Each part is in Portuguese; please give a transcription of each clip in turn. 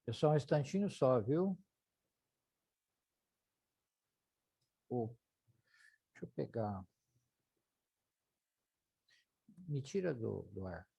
É só um instantinho só, viu? Oh, deixa eu pegar. Me tira do ar.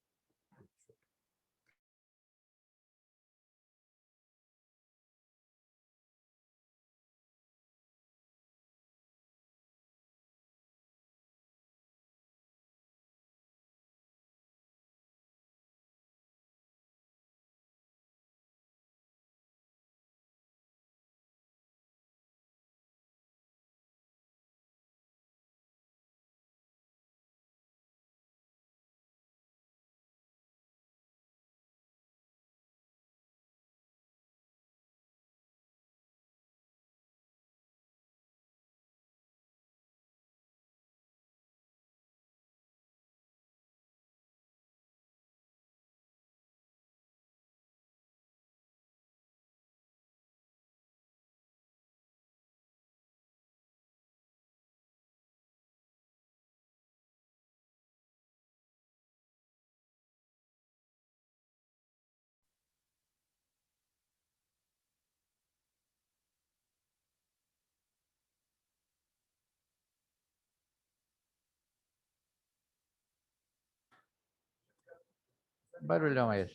Que barulhão é esse?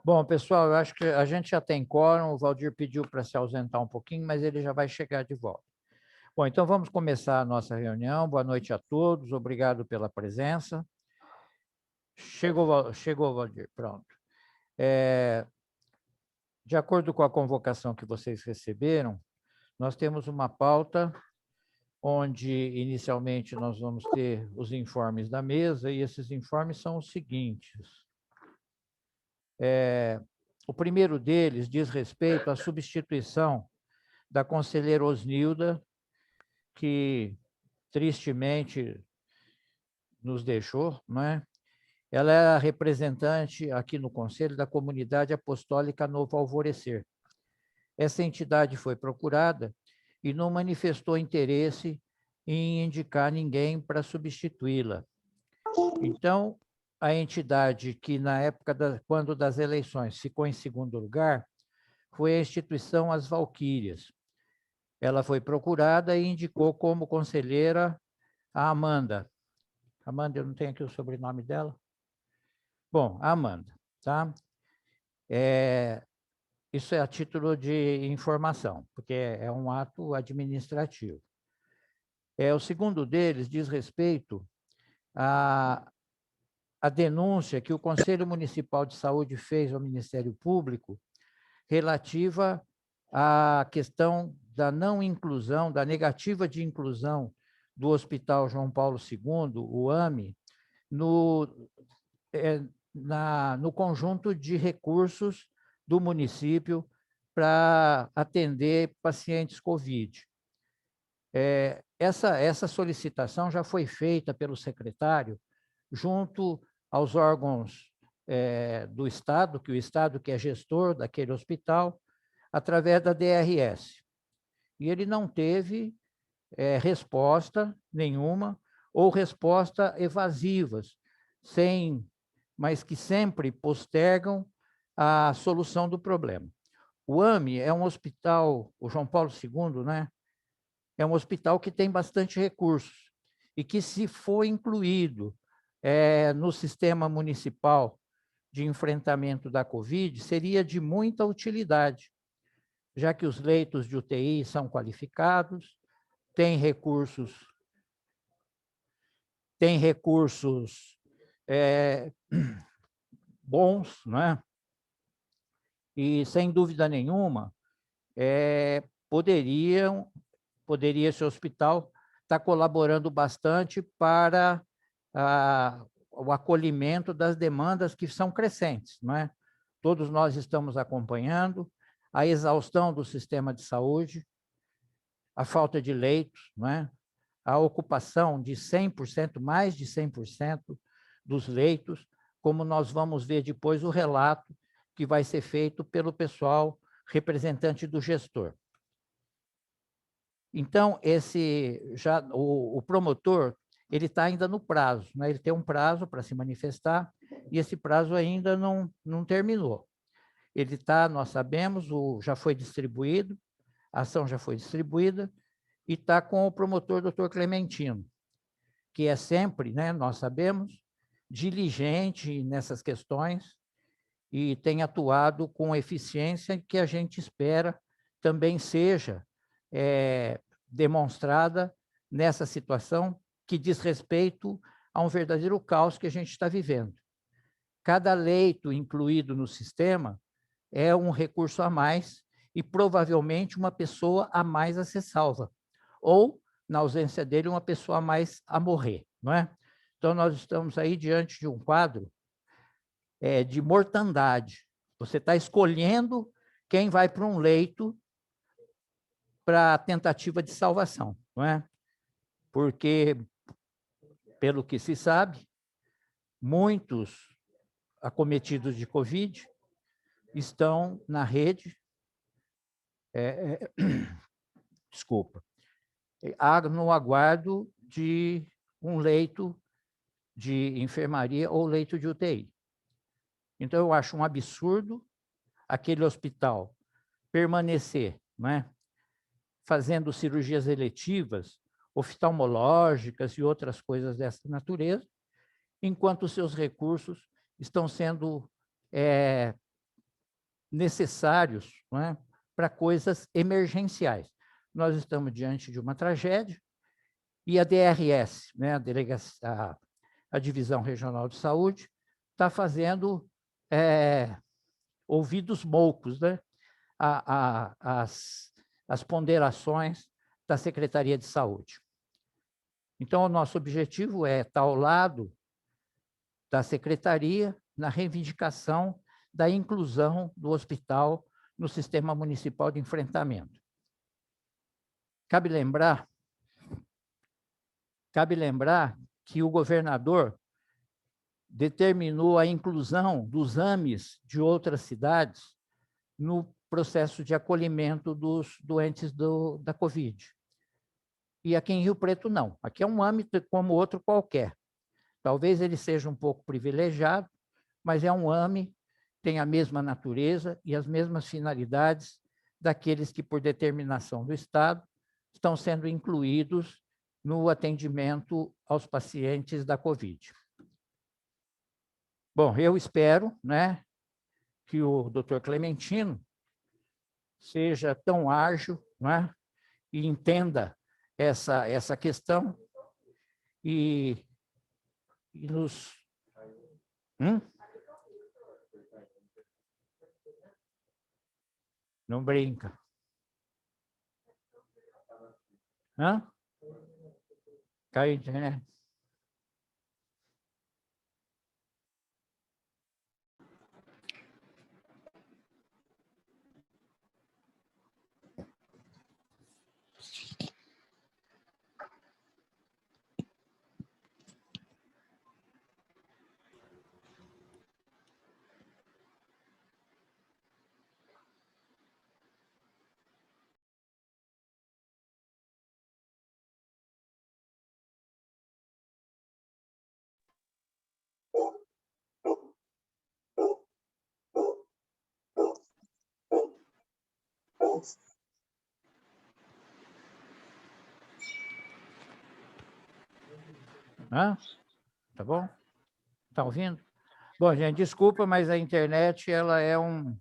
Bom, pessoal, eu acho que a gente já tem quórum. O Valdir pediu para se ausentar um pouquinho, mas ele já vai chegar de volta. Bom, então vamos começar a nossa reunião. Boa noite a todos. Obrigado pela presença. Chegou, Valdir. Pronto. De acordo com a convocação que vocês receberam, nós temos uma pauta onde, inicialmente, nós vamos ter os informes da mesa, e esses informes são os seguintes. O primeiro deles diz respeito à substituição da conselheira Osnilda, que tristemente nos deixou, não é? Ela é a representante aqui no Conselho da Comunidade Apostólica Novo Alvorecer. Essa entidade foi procurada e não manifestou interesse em indicar ninguém para substituí-la. Então, a entidade que, na época, quando das eleições, ficou em segundo lugar, foi a instituição As Valquírias. Ela foi procurada e indicou como conselheira a Amanda. Amanda, eu não tenho aqui o sobrenome dela. Bom, a Amanda, tá? Isso é a título de informação, porque é um ato administrativo. O segundo deles diz respeito à denúncia que o Conselho Municipal de Saúde fez ao Ministério Público relativa à questão da não inclusão, da negativa de inclusão do Hospital João Paulo II, o AME, no conjunto de recursos do município para atender pacientes COVID. Essa solicitação já foi feita pelo secretário junto aos órgãos do Estado, que o Estado que é gestor daquele hospital, através da DRS. E ele não teve resposta nenhuma, ou resposta evasivas, mas que sempre postergam a solução do problema. O AME é um hospital, o João Paulo II, né? É um hospital que tem bastante recursos e que, se for incluído no sistema municipal de enfrentamento da Covid, seria de muita utilidade, já que os leitos de UTI são qualificados, tem recursos bons, né? E, sem dúvida nenhuma, poderia esse hospital estar colaborando bastante para o acolhimento das demandas que são crescentes, não é? Todos nós estamos acompanhando a exaustão do sistema de saúde, a falta de leitos, não é? A ocupação de 100%, mais de 100% dos leitos, como nós vamos ver depois o relato que vai ser feito pelo pessoal representante do gestor. Então, o promotor, ele está ainda no prazo, né? Ele tem um prazo para se manifestar, e esse prazo ainda não terminou. ele está, nós sabemos, já foi distribuído, a ação já foi distribuída, e está com o promotor, doutor Clementino, que é sempre, né, nós sabemos, diligente nessas questões e tem atuado com eficiência que a gente espera também seja demonstrada nessa situação que diz respeito a um verdadeiro caos que a gente está vivendo. Cada leito incluído no sistema é um recurso a mais e provavelmente uma pessoa a mais a ser salva, ou, na ausência dele, uma pessoa a mais a morrer, não é? Então, nós estamos aí diante de um quadro de mortandade. Você está escolhendo quem vai para um leito para tentativa de salvação, não é? Porque, pelo que se sabe, muitos acometidos de Covid estão na rede, desculpa, no aguardo de um leito de enfermaria ou leito de UTI. Então, eu acho um absurdo aquele hospital permanecer, não é, fazendo cirurgias eletivas, oftalmológicas e outras coisas dessa natureza, enquanto os seus recursos estão sendo necessários, não é, para coisas emergenciais. Nós estamos diante de uma tragédia e a DRS, né, a Divisão Regional de Saúde, está fazendo ouvidos moucos, né, as ponderações da Secretaria de Saúde. Então, o nosso objetivo é estar ao lado da Secretaria na reivindicação da inclusão do hospital no Sistema Municipal de Enfrentamento. Cabe lembrar que o governador determinou a inclusão dos AMEs de outras cidades no processo de acolhimento dos doentes da Covid. E aqui em Rio Preto, não. Aqui é um AME como outro qualquer. Talvez ele seja um pouco privilegiado, mas é um AME, tem a mesma natureza e as mesmas finalidades daqueles que, por determinação do Estado, estão sendo incluídos no atendimento aos pacientes da Covid. Bom, eu espero, né, que o doutor Clementino seja tão ágil, né, e entenda essa questão e nos... Não brinca. Hã? Caiu a internet. Hã? Tá bom? Tá ouvindo? Bom, gente, desculpa, mas a internet, ela é um...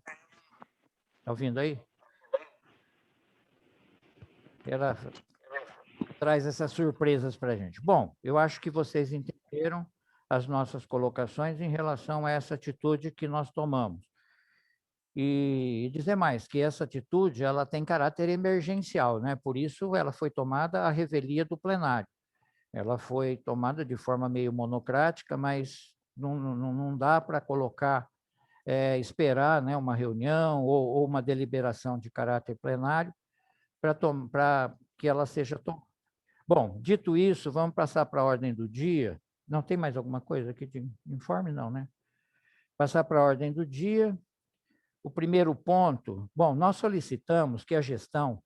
Tá ouvindo aí? Ela traz essas surpresas para a gente. Bom, eu acho que vocês entenderam as nossas colocações em relação a essa atitude que nós tomamos. E dizer mais, que essa atitude ela tem caráter emergencial, né? Por isso ela foi tomada à revelia do plenário. Ela foi tomada de forma meio monocrática, mas não dá para colocar, esperar, né, uma reunião ou uma deliberação de caráter plenário para que ela seja tomada. Bom, dito isso, vamos passar para a ordem do dia. Não tem mais alguma coisa aqui de informe? Não, né? Passar para a ordem do dia. O primeiro ponto, bom, nós solicitamos que a gestão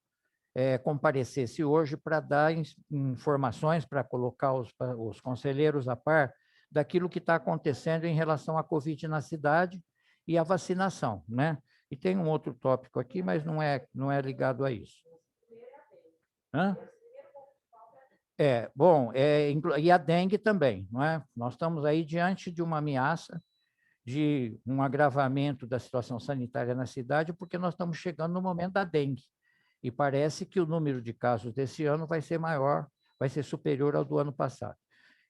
comparecesse hoje para dar informações, para colocar os conselheiros a par daquilo que está acontecendo em relação à Covid na cidade e à vacinação, né? E tem um outro tópico aqui, mas não é ligado a isso. Hã? Bom, e a dengue também, não é? Nós estamos aí diante de uma ameaça de um agravamento da situação sanitária na cidade, porque nós estamos chegando no momento da dengue. E parece que o número de casos desse ano vai ser maior, vai ser superior ao do ano passado.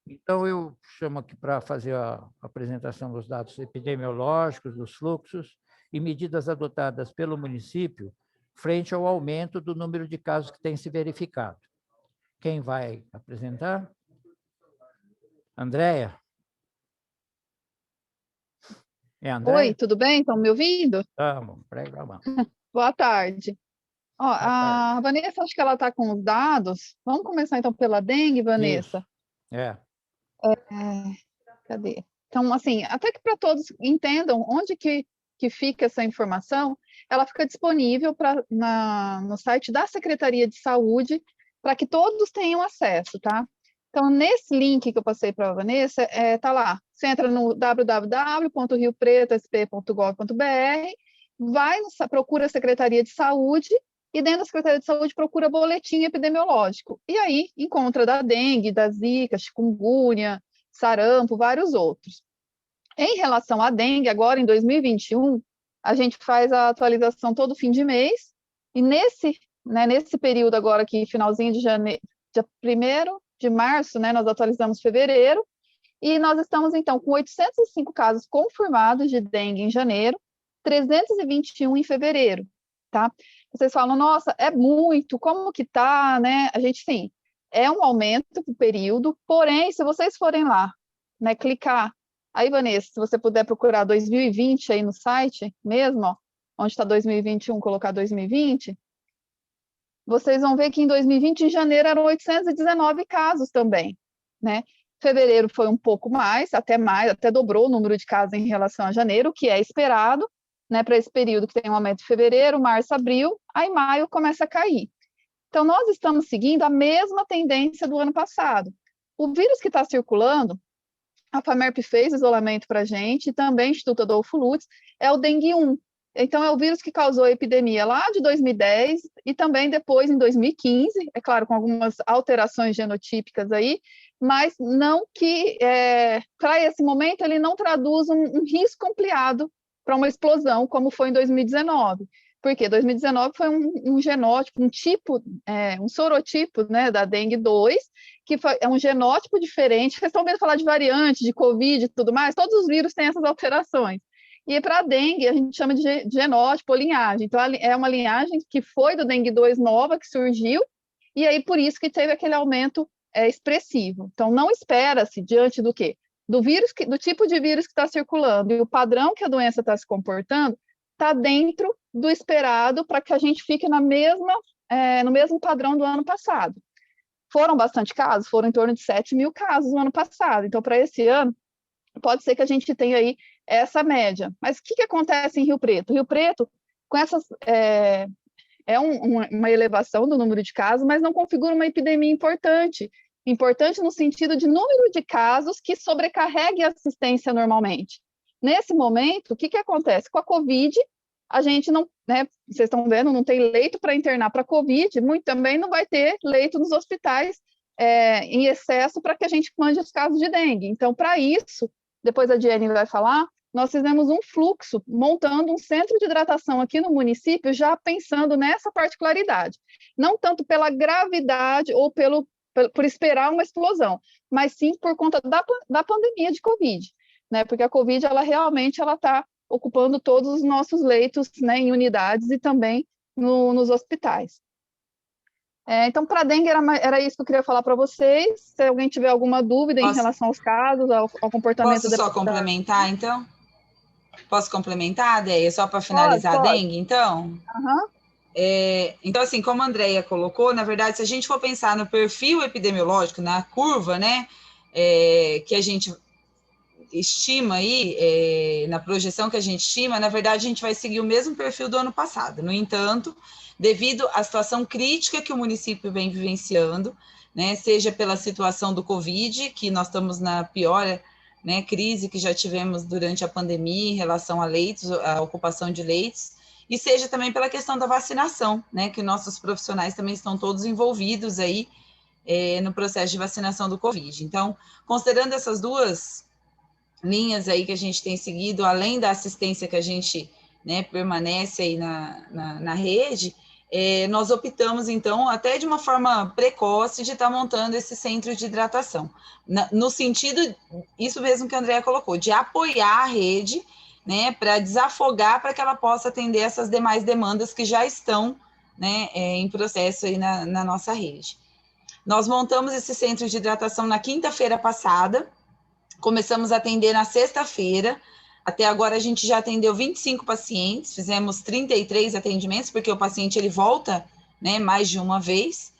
Então, eu chamo aqui para fazer a apresentação dos dados epidemiológicos, dos fluxos e medidas adotadas pelo município frente ao aumento do número de casos que tem se verificado. Quem vai apresentar? Andréia? É Andréia? Oi, tudo bem? Estão me ouvindo? Estamos, prega a mão. Boa tarde. Ó, Boa tarde. a Vanessa, acho que ela está com os dados. Vamos começar então pela dengue, Vanessa? Isso. É. Cadê? Então, assim, até que para todos entendam onde que fica essa informação, ela fica disponível no site da Secretaria de Saúde para que todos tenham acesso, tá? Então, nesse link que eu passei para a Vanessa, tá lá. Você entra no www.riopretosp.gov.br, procura a Secretaria de Saúde e dentro da Secretaria de Saúde procura boletim epidemiológico. E aí encontra da dengue, da zika, chikungunya, sarampo, vários outros. Em relação à dengue, agora em 2021, a gente faz a atualização todo fim de mês, e nesse período agora aqui, finalzinho de janeiro, dia 1º de março, né, nós atualizamos fevereiro, e nós estamos, então, com 805 casos confirmados de dengue em janeiro, 321 em fevereiro, tá? Vocês falam, nossa, é muito, como que tá, né? A gente, sim, é um aumento do período, porém, se vocês forem lá, né, clicar, aí, Vanessa, se você puder procurar 2020 aí no site mesmo, ó, onde está 2021, colocar 2020, vocês vão ver que em 2020, em janeiro, eram 819 casos também, né? Fevereiro foi um pouco mais, até dobrou o número de casos em relação a janeiro, o que é esperado, né, para esse período que tem um aumento de fevereiro, março, abril, aí maio começa a cair. Então, nós estamos seguindo a mesma tendência do ano passado. O vírus que está circulando, a FAMERP fez isolamento para a gente, e também o Instituto Adolfo Lutz, é o dengue 1. Então, é o vírus que causou a epidemia lá de 2010 e também depois em 2015, é claro, com algumas alterações genotípicas aí, mas não que, para esse momento, ele não traduz um risco ampliado para uma explosão, como foi em 2019. Porque 2019 foi um genótipo, um sorotipo, né, da dengue 2, que é um genótipo diferente. Vocês estão vendo falar de variante, de Covid e tudo mais, todos os vírus têm essas alterações. E para a dengue, a gente chama de genótipo ou linhagem. Então, é uma linhagem que foi do dengue 2 nova, que surgiu, e aí por isso que teve aquele aumento expressivo. Então, não espera-se, diante do quê? Do tipo de vírus que está circulando e o padrão que a doença está se comportando, está dentro do esperado para que a gente fique no mesmo padrão do ano passado. Foram bastante casos? Foram em torno de 7 mil casos no ano passado. Então, para esse ano, pode ser que a gente tenha aí essa média. Mas o que acontece em Rio Preto? Rio Preto, com essas... uma elevação do número de casos, mas não configura uma epidemia importante. Importante no sentido de número de casos que sobrecarregue a assistência normalmente. Nesse momento, o que acontece? Com a Covid, a gente não, né, vocês estão vendo, não tem leito para internar para Covid, também não vai ter leito nos hospitais em excesso para que a gente mande os casos de dengue. Então, para isso, depois a Diane vai falar, nós fizemos um fluxo, montando um centro de hidratação aqui no município, já pensando nessa particularidade. Não tanto pela gravidade ou por esperar uma explosão, mas sim por conta da pandemia de Covid, né? Porque a Covid, ela realmente está ocupando todos os nossos leitos, né, em unidades e também nos hospitais. Então, para a dengue, era isso que eu queria falar para vocês. Se alguém tiver alguma dúvida em relação aos casos, ao comportamento... Posso só complementar, então? Posso complementar, Deia, só para finalizar pode. A dengue, então? Uhum. Então, assim, como a Andréia colocou, na verdade, se a gente for pensar no perfil epidemiológico, na curva, né, que a gente estima aí, na projeção que a gente estima, na verdade, a gente vai seguir o mesmo perfil do ano passado. No entanto, devido à situação crítica que o município vem vivenciando, né, seja pela situação do Covid, que nós estamos na pior, né, crise que já tivemos durante a pandemia em relação a leitos, a ocupação de leitos, e seja também pela questão da vacinação, né, que nossos profissionais também estão todos envolvidos aí no processo de vacinação do Covid. Então, considerando essas duas linhas aí que a gente tem seguido, além da assistência que a gente, né, permanece aí na rede, nós optamos, então, até de uma forma precoce, de estar montando esse centro de hidratação. No sentido, isso mesmo que a Andrea colocou, de apoiar a rede, né, para desafogar, para que ela possa atender essas demais demandas que já estão, né, em processo aí na nossa rede. Nós montamos esse centro de hidratação na quinta-feira passada, começamos a atender na sexta-feira, até agora a gente já atendeu 25 pacientes, fizemos 33 atendimentos, porque o paciente ele volta, né, mais de uma vez,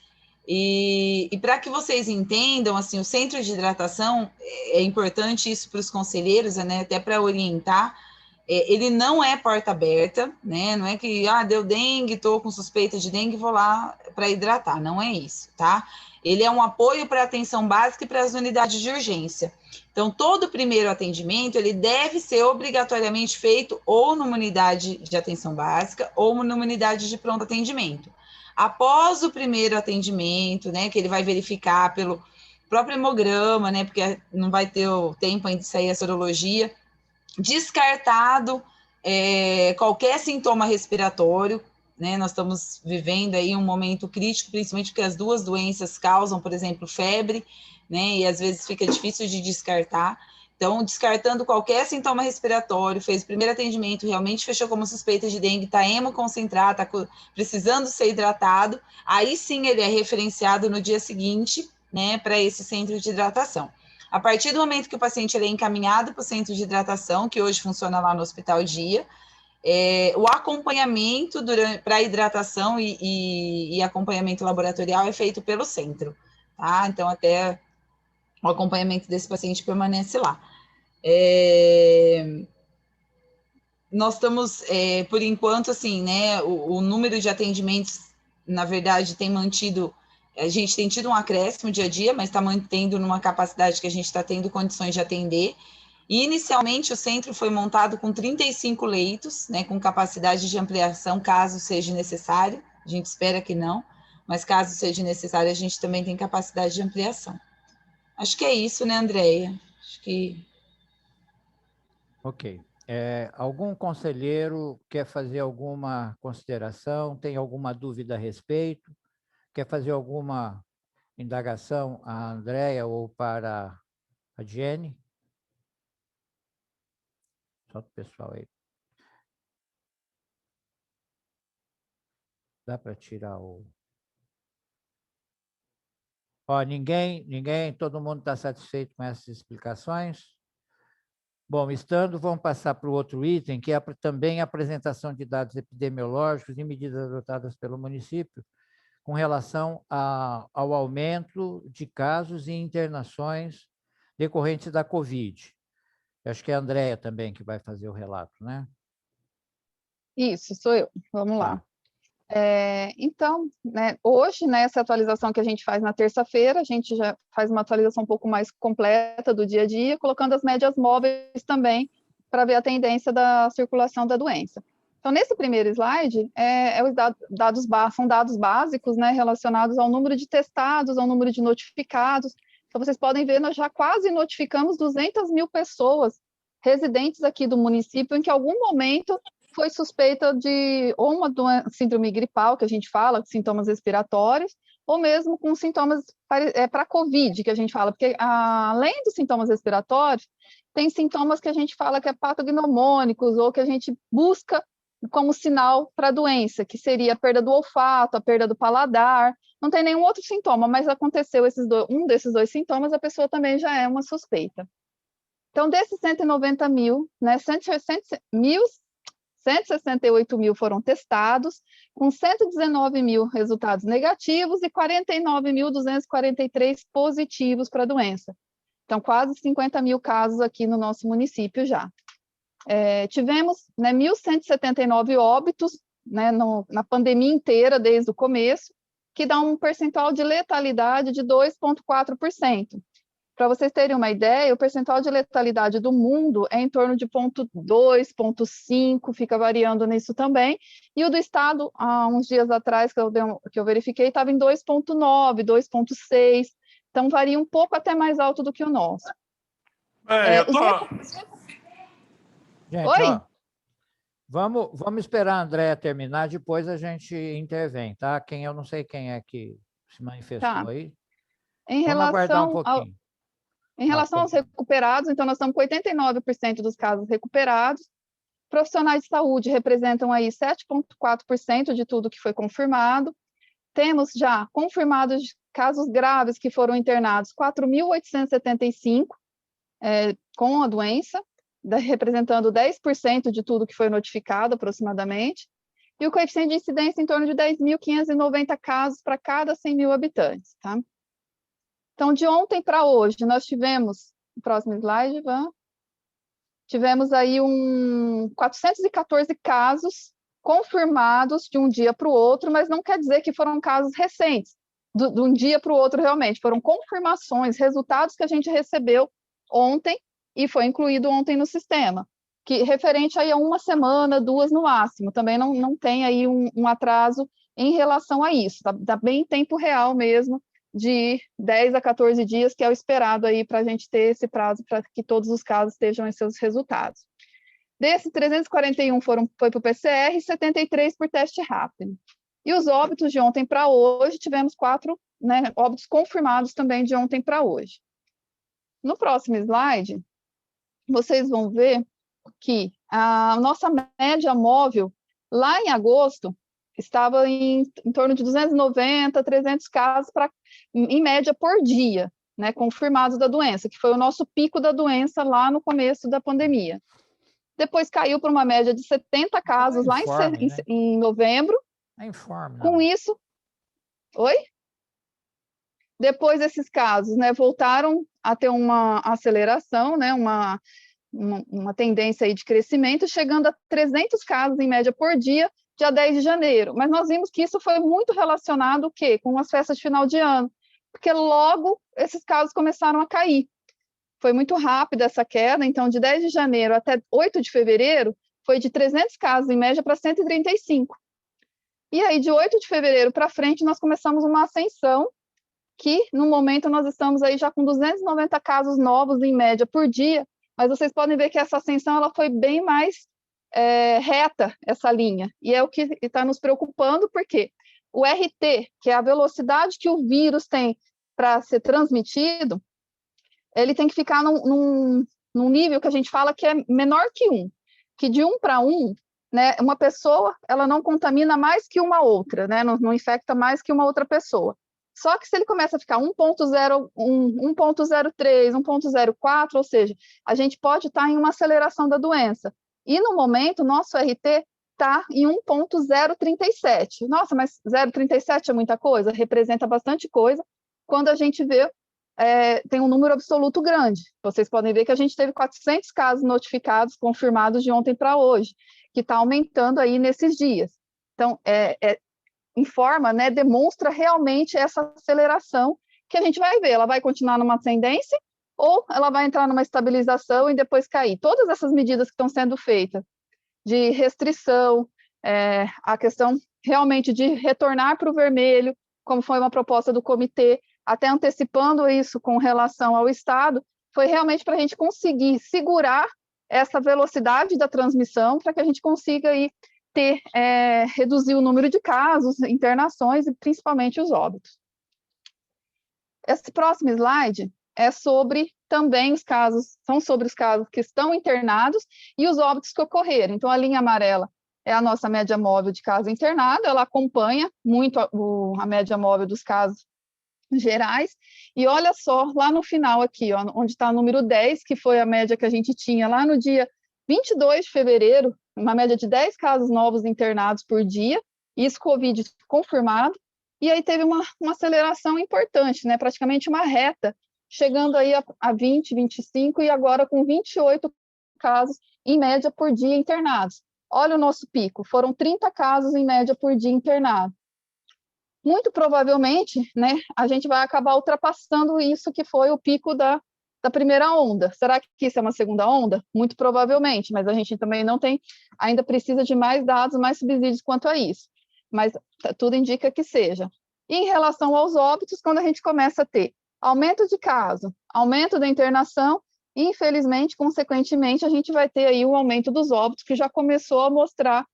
e para que vocês entendam, assim, o centro de hidratação, é importante isso para os conselheiros, né, até para orientar, ele não é porta aberta, né, não é que, deu dengue, estou com suspeita de dengue, vou lá para hidratar, não é isso, tá? Ele é um apoio para a atenção básica e para as unidades de urgência. Então, todo primeiro atendimento, ele deve ser obrigatoriamente feito ou numa unidade de atenção básica ou numa unidade de pronto atendimento. Após o primeiro atendimento, né, que ele vai verificar pelo próprio hemograma, né, porque não vai ter o tempo ainda de sair a sorologia, descartado qualquer sintoma respiratório, né, nós estamos vivendo aí um momento crítico, principalmente porque as duas doenças causam, por exemplo, febre, né, e às vezes fica difícil de descartar. Então, descartando qualquer sintoma respiratório, fez o primeiro atendimento, realmente fechou como suspeita de dengue, está hemoconcentrado, está precisando ser hidratado, aí sim ele é referenciado no dia seguinte, né, para esse centro de hidratação. A partir do momento que o paciente ele é encaminhado para o centro de hidratação, que hoje funciona lá no Hospital Dia, o acompanhamento para a hidratação e acompanhamento laboratorial é feito pelo centro, tá? Então, até o acompanhamento desse paciente permanece lá. Nós estamos, por enquanto, assim, né, o número de atendimentos, na verdade, tem mantido, a gente tem tido um acréscimo dia a dia, mas está mantendo numa capacidade que a gente está tendo condições de atender. E, inicialmente, o centro foi montado com 35 leitos, né, com capacidade de ampliação, caso seja necessário. A gente espera que não, mas caso seja necessário, a gente também tem capacidade de ampliação. Acho que é isso, né, Andréia? Acho que... Ok. Algum conselheiro quer fazer alguma consideração, tem alguma dúvida a respeito? Quer fazer alguma indagação a Andréia ou para a Jenny? Solta o pessoal aí. Dá para tirar o... Ninguém, todo mundo está satisfeito com essas explicações? Bom, estando, vamos passar para o outro item, que é também a apresentação de dados epidemiológicos e medidas adotadas pelo município com relação ao aumento de casos e internações decorrentes da Covid. Eu acho que é a Andréia também que vai fazer o relato, né? Isso, sou eu. Vamos lá. Tá. Então, né, hoje, né, essa atualização que a gente faz na terça-feira, a gente já faz uma atualização um pouco mais completa do dia a dia, colocando as médias móveis também, para ver a tendência da circulação da doença. Então, nesse primeiro slide, são dados básicos, né, relacionados ao número de testados, ao número de notificados. Então, vocês podem ver, nós já quase notificamos 200 mil pessoas residentes aqui do município, em que em algum momento foi suspeita de ou uma síndrome gripal, que a gente fala, sintomas respiratórios, ou mesmo com sintomas para COVID, que a gente fala, porque além dos sintomas respiratórios, tem sintomas que a gente fala que é patognomônicos, ou que a gente busca como sinal para a doença, que seria a perda do olfato, a perda do paladar. Não tem nenhum outro sintoma, mas aconteceu um desses dois sintomas, a pessoa também já é uma suspeita. Então, desses 190 mil, né, 168 mil foram testados, com 119 mil resultados negativos e 49.243 positivos para a doença. Então, quase 50 mil casos aqui no nosso município já. Tivemos, né, 1.179 óbitos, né, na pandemia inteira, desde o começo, que dá um percentual de letalidade de 2,4%. Para vocês terem uma ideia, o percentual de letalidade do mundo é em torno de 0,2, 0,5, fica variando nisso também. E o do estado, há uns dias atrás, que eu verifiquei, estava em 2,9, 2,6. Então, varia um pouco até mais alto do que o nosso. Gente, Oi? ó, vamos esperar a Andréa terminar, depois a gente intervém, tá? Eu não sei quem é que se manifestou aí. Vamos aguardar um pouquinho. Em relação aos recuperados, então nós estamos com 89% dos casos recuperados. Profissionais de saúde representam aí 7,4% de tudo que foi confirmado. Temos já confirmados casos graves que foram internados, 4.875 com a doença, representando 10% de tudo que foi notificado aproximadamente. E o coeficiente de incidência em torno de 10.590 casos para cada 100 mil habitantes, tá? Então, de ontem para hoje, nós tivemos, no próximo slide, tivemos aí 414 casos confirmados de um dia para o outro, mas não quer dizer que foram casos recentes, de um dia para o outro realmente, foram confirmações, resultados que a gente recebeu ontem e foi incluído ontem no sistema, que referente aí a uma semana, 2 no máximo, também não tem aí um atraso em relação a isso, tá bem em tempo real mesmo, de 10 a 14 dias, que é o esperado aí para a gente ter esse prazo para que todos os casos estejam em seus resultados. Desses, 341 foi para o PCR e 73 por teste rápido. E os óbitos de ontem para hoje, tivemos 4 óbitos confirmados também de ontem para hoje. No próximo slide, vocês vão ver que a nossa média móvel, lá em agosto, estava em torno de 290, 300 casos, em média, por dia, confirmados da doença, que foi o nosso pico da doença lá no começo da pandemia. Depois caiu para uma média de 70 casos lá em novembro. Com isso... Oi? Depois esses casos voltaram a ter uma aceleração, uma tendência aí de crescimento, chegando a 300 casos em média por dia, dia 10 de janeiro. Mas nós vimos que isso foi muito relacionado com as festas de final de ano, porque logo esses casos começaram a cair. Foi muito rápida essa queda, então de 10 de janeiro até 8 de fevereiro, foi de 300 casos em média para 135. E aí de 8 de fevereiro para frente, nós começamos uma ascensão, que no momento nós estamos aí já com 290 casos novos em média por dia, mas vocês podem ver que essa ascensão ela foi bem mais reta, essa linha, e é o que está nos preocupando, porque o RT, que é a velocidade que o vírus tem para ser transmitido, ele tem que ficar num nível que a gente fala que é menor que 1, que de 1 para 1, uma pessoa ela não contamina mais que uma outra, não infecta mais que uma outra pessoa. Só que se ele começa a ficar 1.01, 1.03, 1.04, ou seja, a gente pode estar em uma aceleração da doença. E no momento, nosso RT está em 1.037. Nossa, mas 0,37 é muita coisa? Representa bastante coisa. Quando a gente vê, tem um número absoluto grande. Vocês podem ver que a gente teve 400 casos notificados, confirmados de ontem para hoje, que está aumentando aí nesses dias. Então, informa, demonstra realmente essa aceleração que a gente vai ver. Ela vai continuar numa ascendência ou ela vai entrar numa estabilização e depois cair. Todas essas medidas que estão sendo feitas de restrição, a questão realmente de retornar para o vermelho, como foi uma proposta do comitê, até antecipando isso com relação ao Estado, foi realmente para a gente conseguir segurar essa velocidade da transmissão, para que a gente consiga aí reduzir o número de casos, internações e principalmente os óbitos. Esse próximo slide é sobre também os casos, são sobre os casos que estão internados e os óbitos que ocorreram. Então, a linha amarela é a nossa média móvel de caso internado, ela acompanha muito a média móvel dos casos gerais, e olha só, lá no final aqui, onde está o número 10, que foi a média que a gente tinha lá no dia 22 de fevereiro, uma média de 10 casos novos internados por dia, isso Covid confirmado, e aí teve uma aceleração importante, praticamente uma reta, chegando aí a 20, 25, e agora com 28 casos em média por dia internados. Olha o nosso pico, foram 30 casos em média por dia internados. muito provavelmente, né, a gente vai acabar ultrapassando isso que foi o pico da primeira onda. Será que isso é uma segunda onda? Muito provavelmente, mas a gente também não tem, ainda precisa de mais dados, mais subsídios quanto a isso. Mas tudo indica que seja. E em relação aos óbitos, quando a gente começa a ter aumento de caso, aumento da internação, infelizmente, consequentemente, a gente vai ter aí um aumento dos óbitos, que já começou a mostrar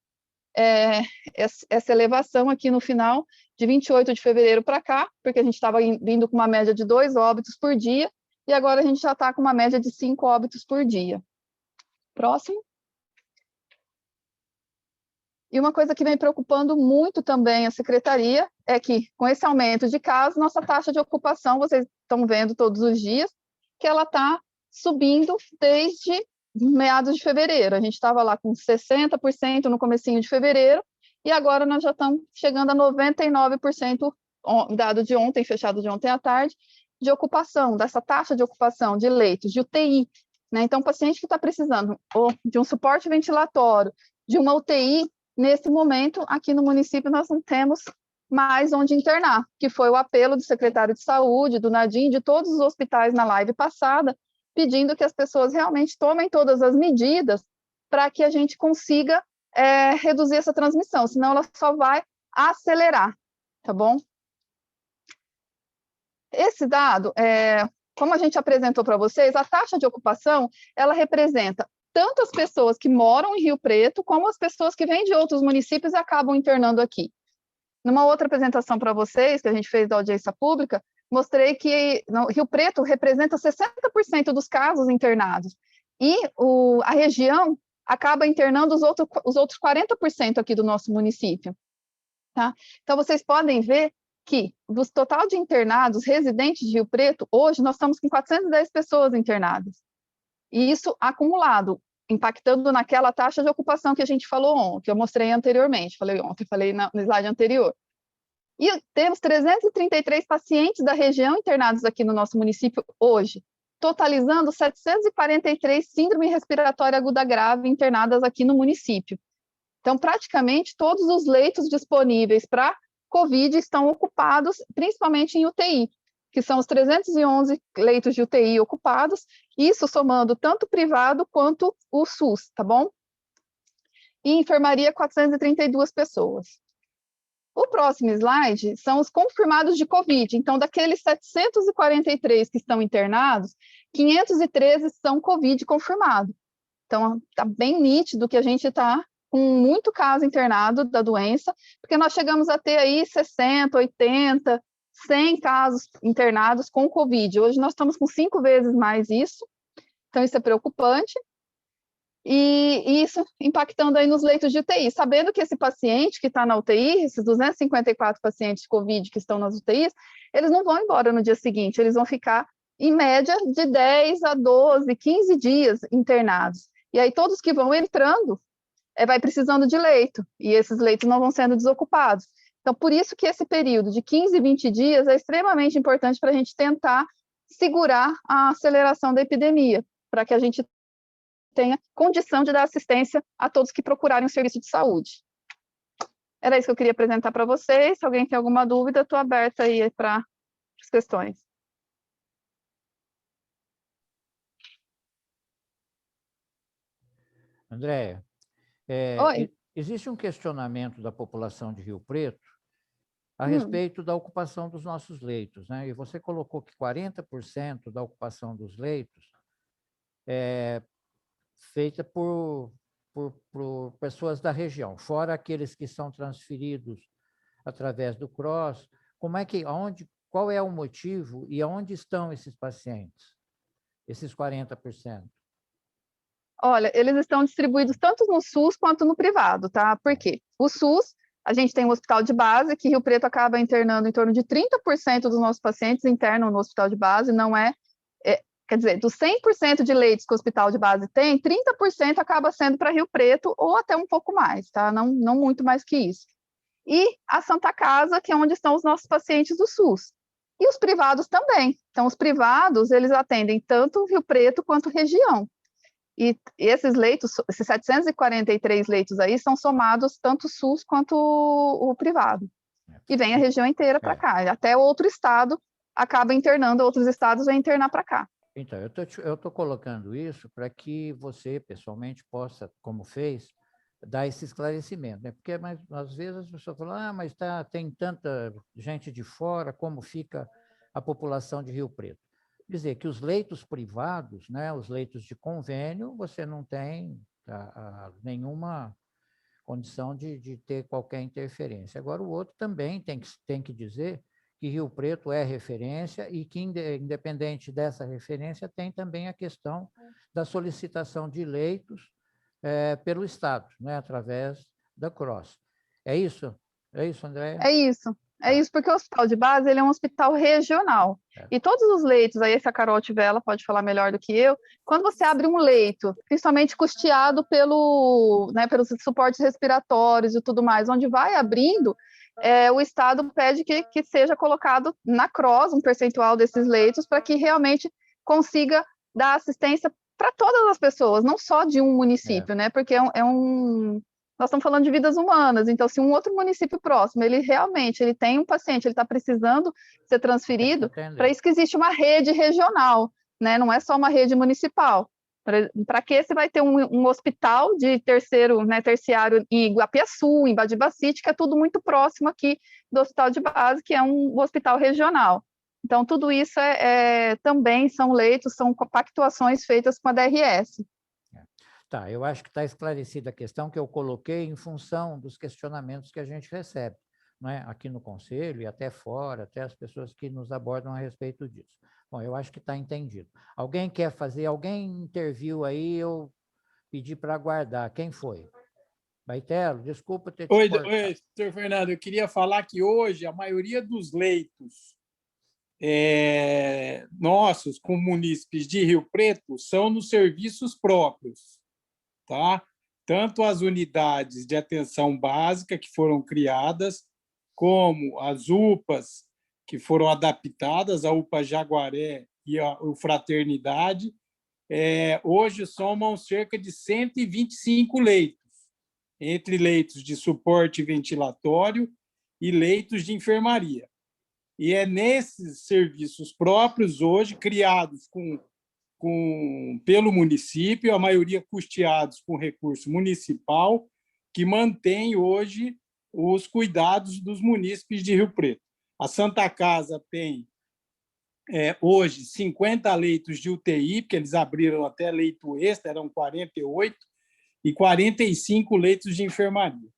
essa elevação aqui no final de 28 de fevereiro para cá, porque a gente estava vindo com uma média de 2 óbitos por dia, e agora a gente já está com uma média de 5 óbitos por dia. Próximo. E uma coisa que vem preocupando muito também a Secretaria é que, com esse aumento de casos, nossa taxa de ocupação, vocês estão vendo todos os dias, que ela está subindo desde meados de fevereiro. A gente estava lá com 60% no comecinho de fevereiro, e agora nós já estamos chegando a 99%, dado de ontem, fechado de ontem à tarde, de ocupação, dessa taxa de ocupação de leitos, de UTI. Né? Então, o paciente que está precisando ou de um suporte ventilatório, de uma UTI, nesse momento, aqui no município, nós não temos mais onde internar, que foi o apelo do secretário de Saúde, do Nadim, de todos os hospitais na live passada, pedindo que as pessoas realmente tomem todas as medidas para que a gente consiga reduzir essa transmissão, senão ela só vai acelerar, tá bom? Esse dado, como a gente apresentou para vocês, a taxa de ocupação, ela representa tanto as pessoas que moram em Rio Preto, como as pessoas que vêm de outros municípios e acabam internando aqui. Numa outra apresentação para vocês, que a gente fez da audiência pública, mostrei que Rio Preto representa 60% dos casos internados, e a região acaba internando os outros 40% aqui do nosso município. Tá? Então, vocês podem ver que, dos total de internados residentes de Rio Preto, hoje nós estamos com 410 pessoas internadas. E isso acumulado, impactando naquela taxa de ocupação que a gente falou ontem, que eu mostrei anteriormente, falei no slide anterior. E temos 333 pacientes da região internados aqui no nosso município hoje, totalizando 743 síndrome respiratória aguda grave internadas aqui no município. Então, praticamente todos os leitos disponíveis para COVID estão ocupados, principalmente em UTI, que são os 311 leitos de UTI ocupados, isso somando tanto o privado quanto o SUS, tá bom? E enfermaria, 432 pessoas. O próximo slide são os confirmados de COVID. Então, daqueles 743 que estão internados, 513 são COVID confirmado. Então, está bem nítido que a gente está com muito caso internado da doença, porque nós chegamos a ter aí 60, 80, 100 casos internados com COVID. Hoje nós estamos com 5 vezes mais isso, então isso é preocupante. E isso impactando aí nos leitos de UTI, sabendo que esse paciente que está na UTI, esses 254 pacientes de COVID que estão nas UTIs, eles não vão embora no dia seguinte, eles vão ficar, em média, de 10 a 12, 15 dias internados. E aí todos que vão entrando, vai precisando de leito, e esses leitos não vão sendo desocupados. Então, por isso que esse período de 15, 20 dias é extremamente importante para a gente tentar segurar a aceleração da epidemia, para que a gente tenha condição de dar assistência a todos que procurarem o serviço de saúde. Era isso que eu queria apresentar para vocês. Se alguém tem alguma dúvida, estou aberta aí para as questões. Andréia, existe um questionamento da população de Rio Preto a respeito da ocupação dos nossos leitos, né? E você colocou que 40% da ocupação dos leitos é feita por pessoas da região, fora aqueles que são transferidos através do CROSS. Qual é o motivo e aonde estão esses pacientes, esses 40%? Olha, eles estão distribuídos tanto no SUS quanto no privado, tá? Por quê? O SUS, a gente tem um hospital de base, que Rio Preto acaba internando em torno de 30% dos nossos pacientes internam no hospital de base, quer dizer, dos 100% de leitos que o hospital de base tem, 30% acaba sendo para Rio Preto, ou até um pouco mais, tá? Não muito mais que isso. E a Santa Casa, que é onde estão os nossos pacientes do SUS. E os privados também. Então, os privados, eles atendem tanto Rio Preto quanto região. E esses leitos, esses 743 leitos aí, são somados tanto o SUS quanto o privado. e vem a região inteira para cá. Até outro estado acaba internando, outros estados vêm internar para cá. Então, eu estou colocando isso para que você, pessoalmente, possa, como fez, dar esse esclarecimento, né? Porque às vezes as pessoas falam, mas tem tanta gente de fora, como fica a população de Rio Preto? Dizer que os leitos privados, né, os leitos de convênio, você não tem nenhuma condição de ter qualquer interferência. Agora, o outro também tem que dizer que Rio Preto é referência e que, independente dessa referência, tem também a questão da solicitação de leitos pelo Estado, né, através da CROSS. É isso? É isso, Andréia? É isso, porque o hospital de base ele é um hospital regional. E todos os leitos, aí se a Carol tiver, ela pode falar melhor do que eu, quando você abre um leito, principalmente custeado pelos suportes respiratórios e tudo mais, onde vai abrindo, o Estado pede que seja colocado na CROSS um percentual desses leitos para que realmente consiga dar assistência para todas as pessoas, não só de um município, né? Porque nós estamos falando de vidas humanas, então se um outro município próximo, ele tem um paciente, ele está precisando ser transferido, para isso que existe uma rede regional, né? Não é só uma rede municipal. Para que você vai ter um hospital de terciário em Iguapiaçu, em Badibacite, que é tudo muito próximo aqui do hospital de base, que é um hospital regional. Então, tudo isso também são leitos, são compactuações feitas com a DRS. Tá, eu acho que está esclarecida a questão que eu coloquei em função dos questionamentos que a gente recebe, né, aqui no Conselho e até fora, até as pessoas que nos abordam a respeito disso. Bom, eu acho que está entendido. Alguém quer fazer? Alguém interviu aí, eu pedi para aguardar. Quem foi? Baitelo, desculpa ter te cortado. Oi, doutor Fernando, eu queria falar que hoje a maioria dos leitos nossos, com munícipes de Rio Preto, são nos serviços próprios, tá? Tanto as unidades de atenção básica que foram criadas, como as UPAs que foram adaptadas, a UPA Jaguaré e a Fraternidade, hoje somam cerca de 125 leitos, entre leitos de suporte ventilatório e leitos de enfermaria. E é nesses serviços próprios, hoje, criados pelo município, a maioria custeados com recurso municipal, que mantém hoje os cuidados dos munícipes de Rio Preto. A Santa Casa tem, hoje, 50 leitos de UTI, porque eles abriram até leito extra, eram 48, e 45 leitos de enfermaria.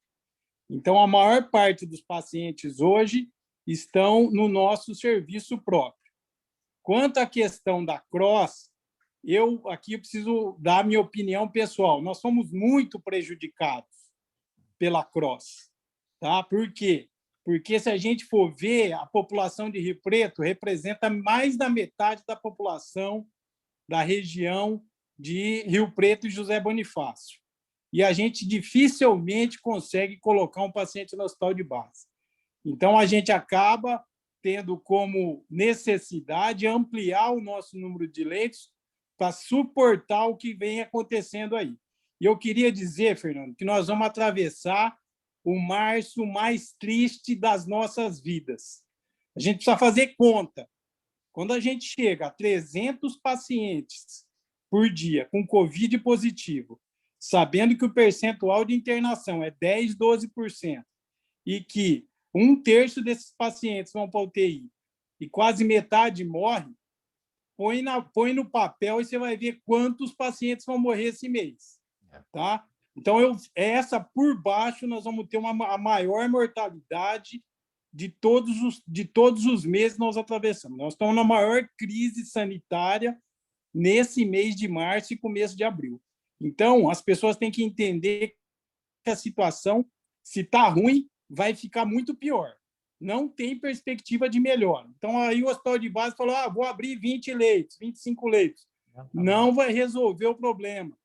Então, a maior parte dos pacientes hoje estão no nosso serviço próprio. Quanto à questão da CROSS, eu preciso dar a minha opinião pessoal. Nós somos muito prejudicados pela CROSS. Tá? Por quê? Porque, se a gente for ver, a população de Rio Preto representa mais da metade da população da região de Rio Preto e José Bonifácio. E a gente dificilmente consegue colocar um paciente no hospital de base. Então, a gente acaba tendo como necessidade ampliar o nosso número de leitos para suportar o que vem acontecendo aí. E eu queria dizer, Fernando, que nós vamos atravessar o março mais triste das nossas vidas. A gente precisa fazer conta. Quando a gente chega a 300 pacientes por dia com Covid positivo, sabendo que o percentual de internação é 10%, 12%, e que 1/3 desses pacientes vão para a UTI e quase metade morre, põe no papel e você vai ver quantos pacientes vão morrer esse mês. Tá? Então, por baixo, nós vamos ter a maior mortalidade de todos os meses que nós atravessamos. Nós estamos na maior crise sanitária nesse mês de março e começo de abril. Então, as pessoas têm que entender que a situação, se está ruim, vai ficar muito pior. Não tem perspectiva de melhora. Então, aí o hospital de base falou, vou abrir 20 leitos, 25 leitos. Não vai resolver o problema.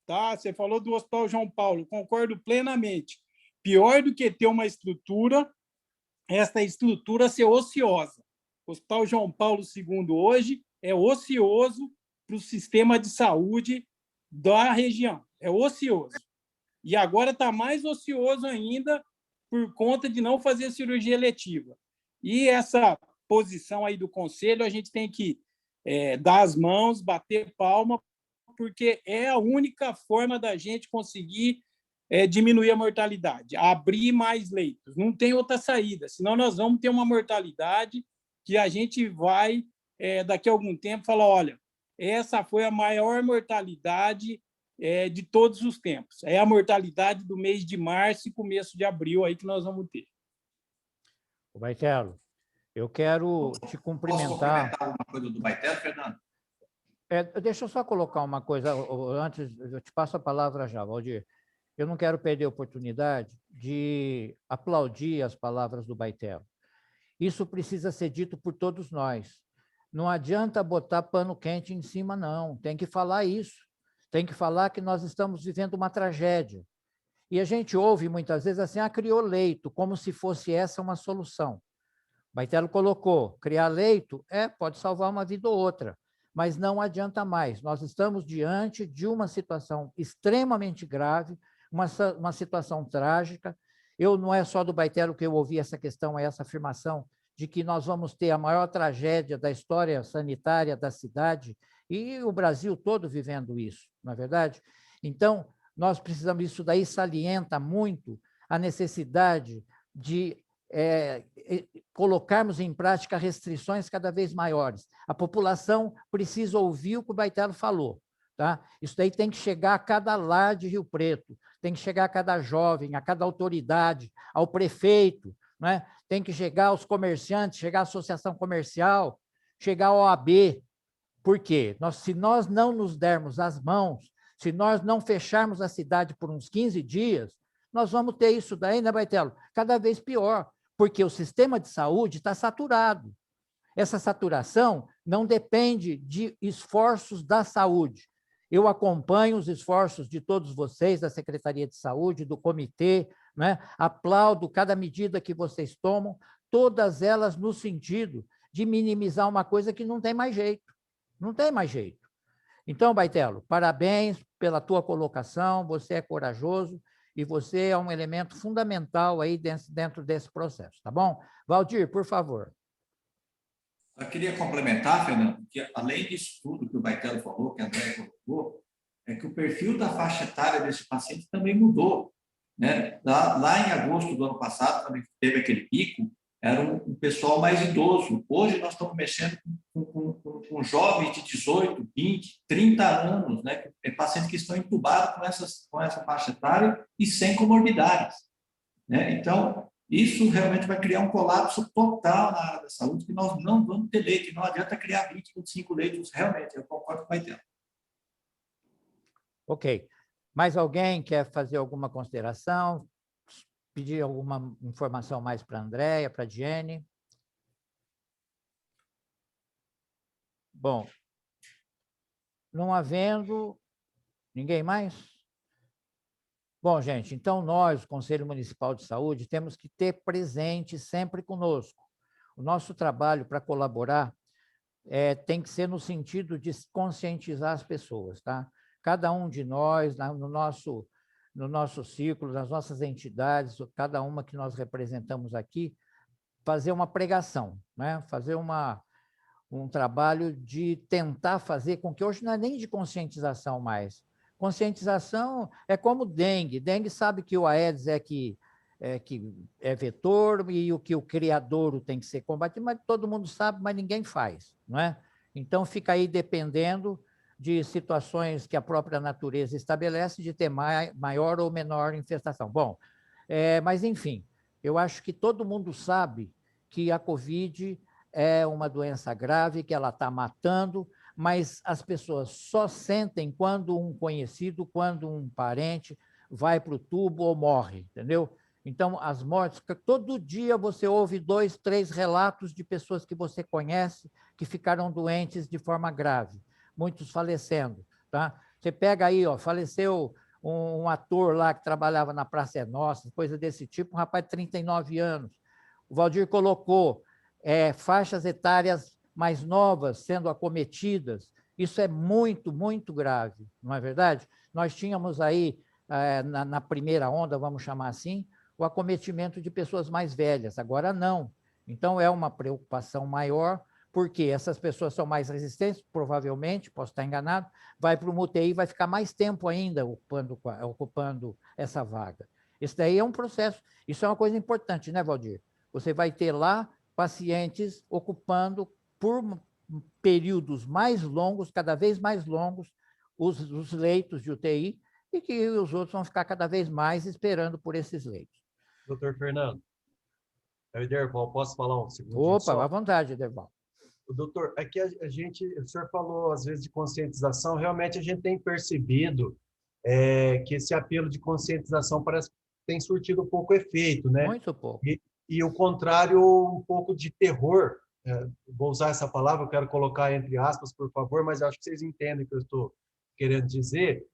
Tá? Você falou do Hospital João Paulo, concordo plenamente. Pior do que ter uma estrutura, essa estrutura ser ociosa. O Hospital João Paulo II hoje é ocioso para o sistema de saúde da região. É ocioso. E agora está mais ocioso ainda por conta de não fazer cirurgia eletiva. E essa posição aí do conselho, a gente tem que dar as mãos, bater palma, porque é a única forma da gente conseguir diminuir a mortalidade, abrir mais leitos. Não tem outra saída, senão nós vamos ter uma mortalidade que a gente vai, daqui a algum tempo, falar, olha, essa foi a maior mortalidade de todos os tempos. É a mortalidade do mês de março e começo de abril aí que nós vamos ter. Baitello, eu quero te cumprimentar. Posso complementar alguma coisa do Baitello, Fernando? Deixa eu só colocar uma coisa, antes, eu te passo a palavra já, Valdir. Eu não quero perder a oportunidade de aplaudir as palavras do Baitello. Isso precisa ser dito por todos nós. Não adianta botar pano quente em cima, não. Tem que falar isso. Tem que falar que nós estamos vivendo uma tragédia. E a gente ouve muitas vezes assim, criou leito, como se fosse essa uma solução. Baitello colocou, criar leito pode salvar uma vida ou outra, mas não adianta mais. Nós estamos diante de uma situação extremamente grave, uma situação trágica. Não é só do Baitello que eu ouvi essa questão, essa afirmação de que nós vamos ter a maior tragédia da história sanitária da cidade, e o Brasil todo vivendo isso, não é verdade? Então, nós precisamos, isso daí salienta muito a necessidade de colocarmos em prática restrições cada vez maiores. A população precisa ouvir o que o Baitello falou. Tá? Isso daí tem que chegar a cada lar de Rio Preto, tem que chegar a cada jovem, a cada autoridade, ao prefeito, né? Tem que chegar aos comerciantes, chegar à associação comercial, chegar ao OAB. Por quê? Se nós não nos dermos as mãos, se nós não fecharmos a cidade por uns 15 dias, nós vamos ter isso daí, né, Baitello? Cada vez pior, porque o sistema de saúde está saturado. Essa saturação não depende de esforços da saúde. Eu acompanho os esforços de todos vocês, da Secretaria de Saúde, do comitê, né? Aplaudo cada medida que vocês tomam, todas elas no sentido de minimizar uma coisa que não tem mais jeito. Não tem mais jeito. Então, Baitello, parabéns pela tua colocação, você é corajoso e você é um elemento fundamental aí dentro desse processo, tá bom? Valdir, por favor. Eu queria complementar, Fernando, que além disso tudo que o Baitello falou, que a André colocou, é que o perfil da faixa etária desse paciente também mudou, né? Lá em agosto do ano passado, quando teve aquele pico, era um pessoal mais idoso. Hoje nós estamos mexendo com jovens de 18, 20, 30 anos, né? Pacientes que estão entubados com essa faixa etária e sem comorbidades, né? Então, isso realmente vai criar um colapso total na área da saúde, que nós não vamos ter leito, não adianta criar 20, 25 leitos, realmente, eu concordo com o Baitello. Ok. Mais alguém quer fazer alguma consideração? Pedir alguma informação mais para a Andréia, para a Diene? Bom, não havendo ninguém mais? Bom, gente, então nós, o Conselho Municipal de Saúde, temos que ter presente sempre conosco. O nosso trabalho para colaborar tem que ser no sentido de conscientizar as pessoas, tá? Cada um de nós, no nosso círculo, nas nossas entidades, cada uma que nós representamos aqui, fazer uma pregação, né? Fazer um trabalho de tentar fazer com que hoje não é nem de conscientização mais. Conscientização é como dengue. Dengue sabe que o Aedes que é vetor e o que o criadouro tem que ser combatido, mas todo mundo sabe, mas ninguém faz, não é? Então, fica aí dependendo de situações que a própria natureza estabelece de ter maior ou menor infestação. Bom, mas, enfim, eu acho que todo mundo sabe que a Covid é uma doença grave, que ela está matando, mas as pessoas só sentem quando um conhecido, quando um parente vai para o tubo ou morre, entendeu? Então, as mortes, todo dia você ouve 2, 3 relatos de pessoas que você conhece que ficaram doentes de forma grave, muitos falecendo, tá? Você pega aí, ó, faleceu um ator lá que trabalhava na Praça é Nossa, coisa desse tipo, um rapaz de 39 anos. O Valdir colocou faixas etárias mais novas sendo acometidas. Isso é muito, muito grave, não é verdade? Nós tínhamos aí, na primeira onda, vamos chamar assim, o acometimento de pessoas mais velhas. Agora não. Então, é uma preocupação maior, porque essas pessoas são mais resistentes, provavelmente, posso estar enganado, vai para uma UTI e vai ficar mais tempo ainda ocupando essa vaga. Isso daí é um processo, isso é uma coisa importante, né, Valdir? Você vai ter lá pacientes ocupando por períodos mais longos, cada vez mais longos, os leitos de UTI, e que os outros vão ficar cada vez mais esperando por esses leitos. Doutor Fernando, é o Ederval, posso falar um segundo? Opa, à vontade, Ederval. Doutor, aqui a gente, o senhor falou às vezes de conscientização, realmente a gente tem percebido que esse apelo de conscientização parece que tem surtido um pouco efeito, né? Muito pouco. E o contrário, um pouco de terror, vou usar essa palavra, eu quero colocar entre aspas, por favor, mas acho que vocês entendem o que eu estou querendo dizer,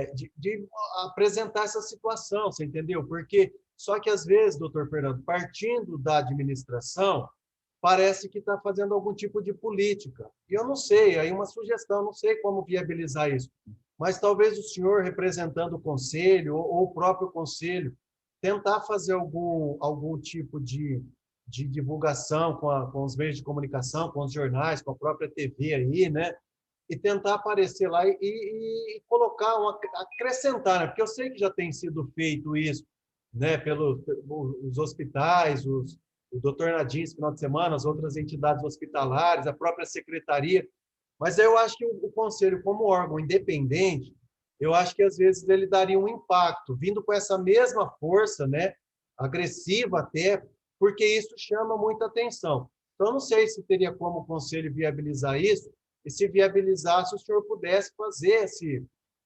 de apresentar essa situação, você entendeu? Porque, só que às vezes, doutor Fernando, partindo da administração, parece que está fazendo algum tipo de política. E eu não sei, aí uma sugestão, não sei como viabilizar isso, mas talvez o senhor, representando o conselho, ou o próprio conselho, tentar fazer algum tipo de divulgação com os meios de comunicação, com os jornais, com a própria TV aí, né? E tentar aparecer lá e colocar, acrescentar, né? Porque eu sei que já tem sido feito isso, né? Pelos hospitais, o doutor Nadim, esse final de semana, as outras entidades hospitalares, a própria secretaria. Mas eu acho que o Conselho, como órgão independente, eu acho que às vezes ele daria um impacto, vindo com essa mesma força, né? Agressiva até, porque isso chama muita atenção. Então, eu não sei se teria como o Conselho viabilizar isso, e se viabilizasse, o senhor pudesse fazer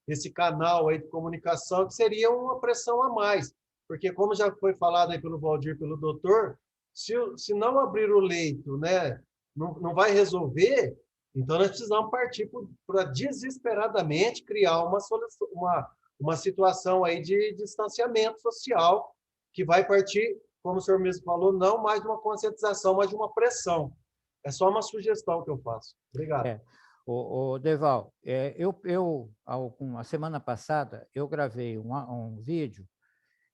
esse canal aí de comunicação, que seria uma pressão a mais. Porque, como já foi falado aí pelo Valdir, pelo doutor, se não abrir o leito, né, não vai resolver, então nós precisamos partir para desesperadamente criar uma situação aí de distanciamento social, que vai partir, como o senhor mesmo falou, não mais de uma conscientização, mas de uma pressão. É só uma sugestão que eu faço. Obrigado. Deval, a semana passada, eu gravei um vídeo,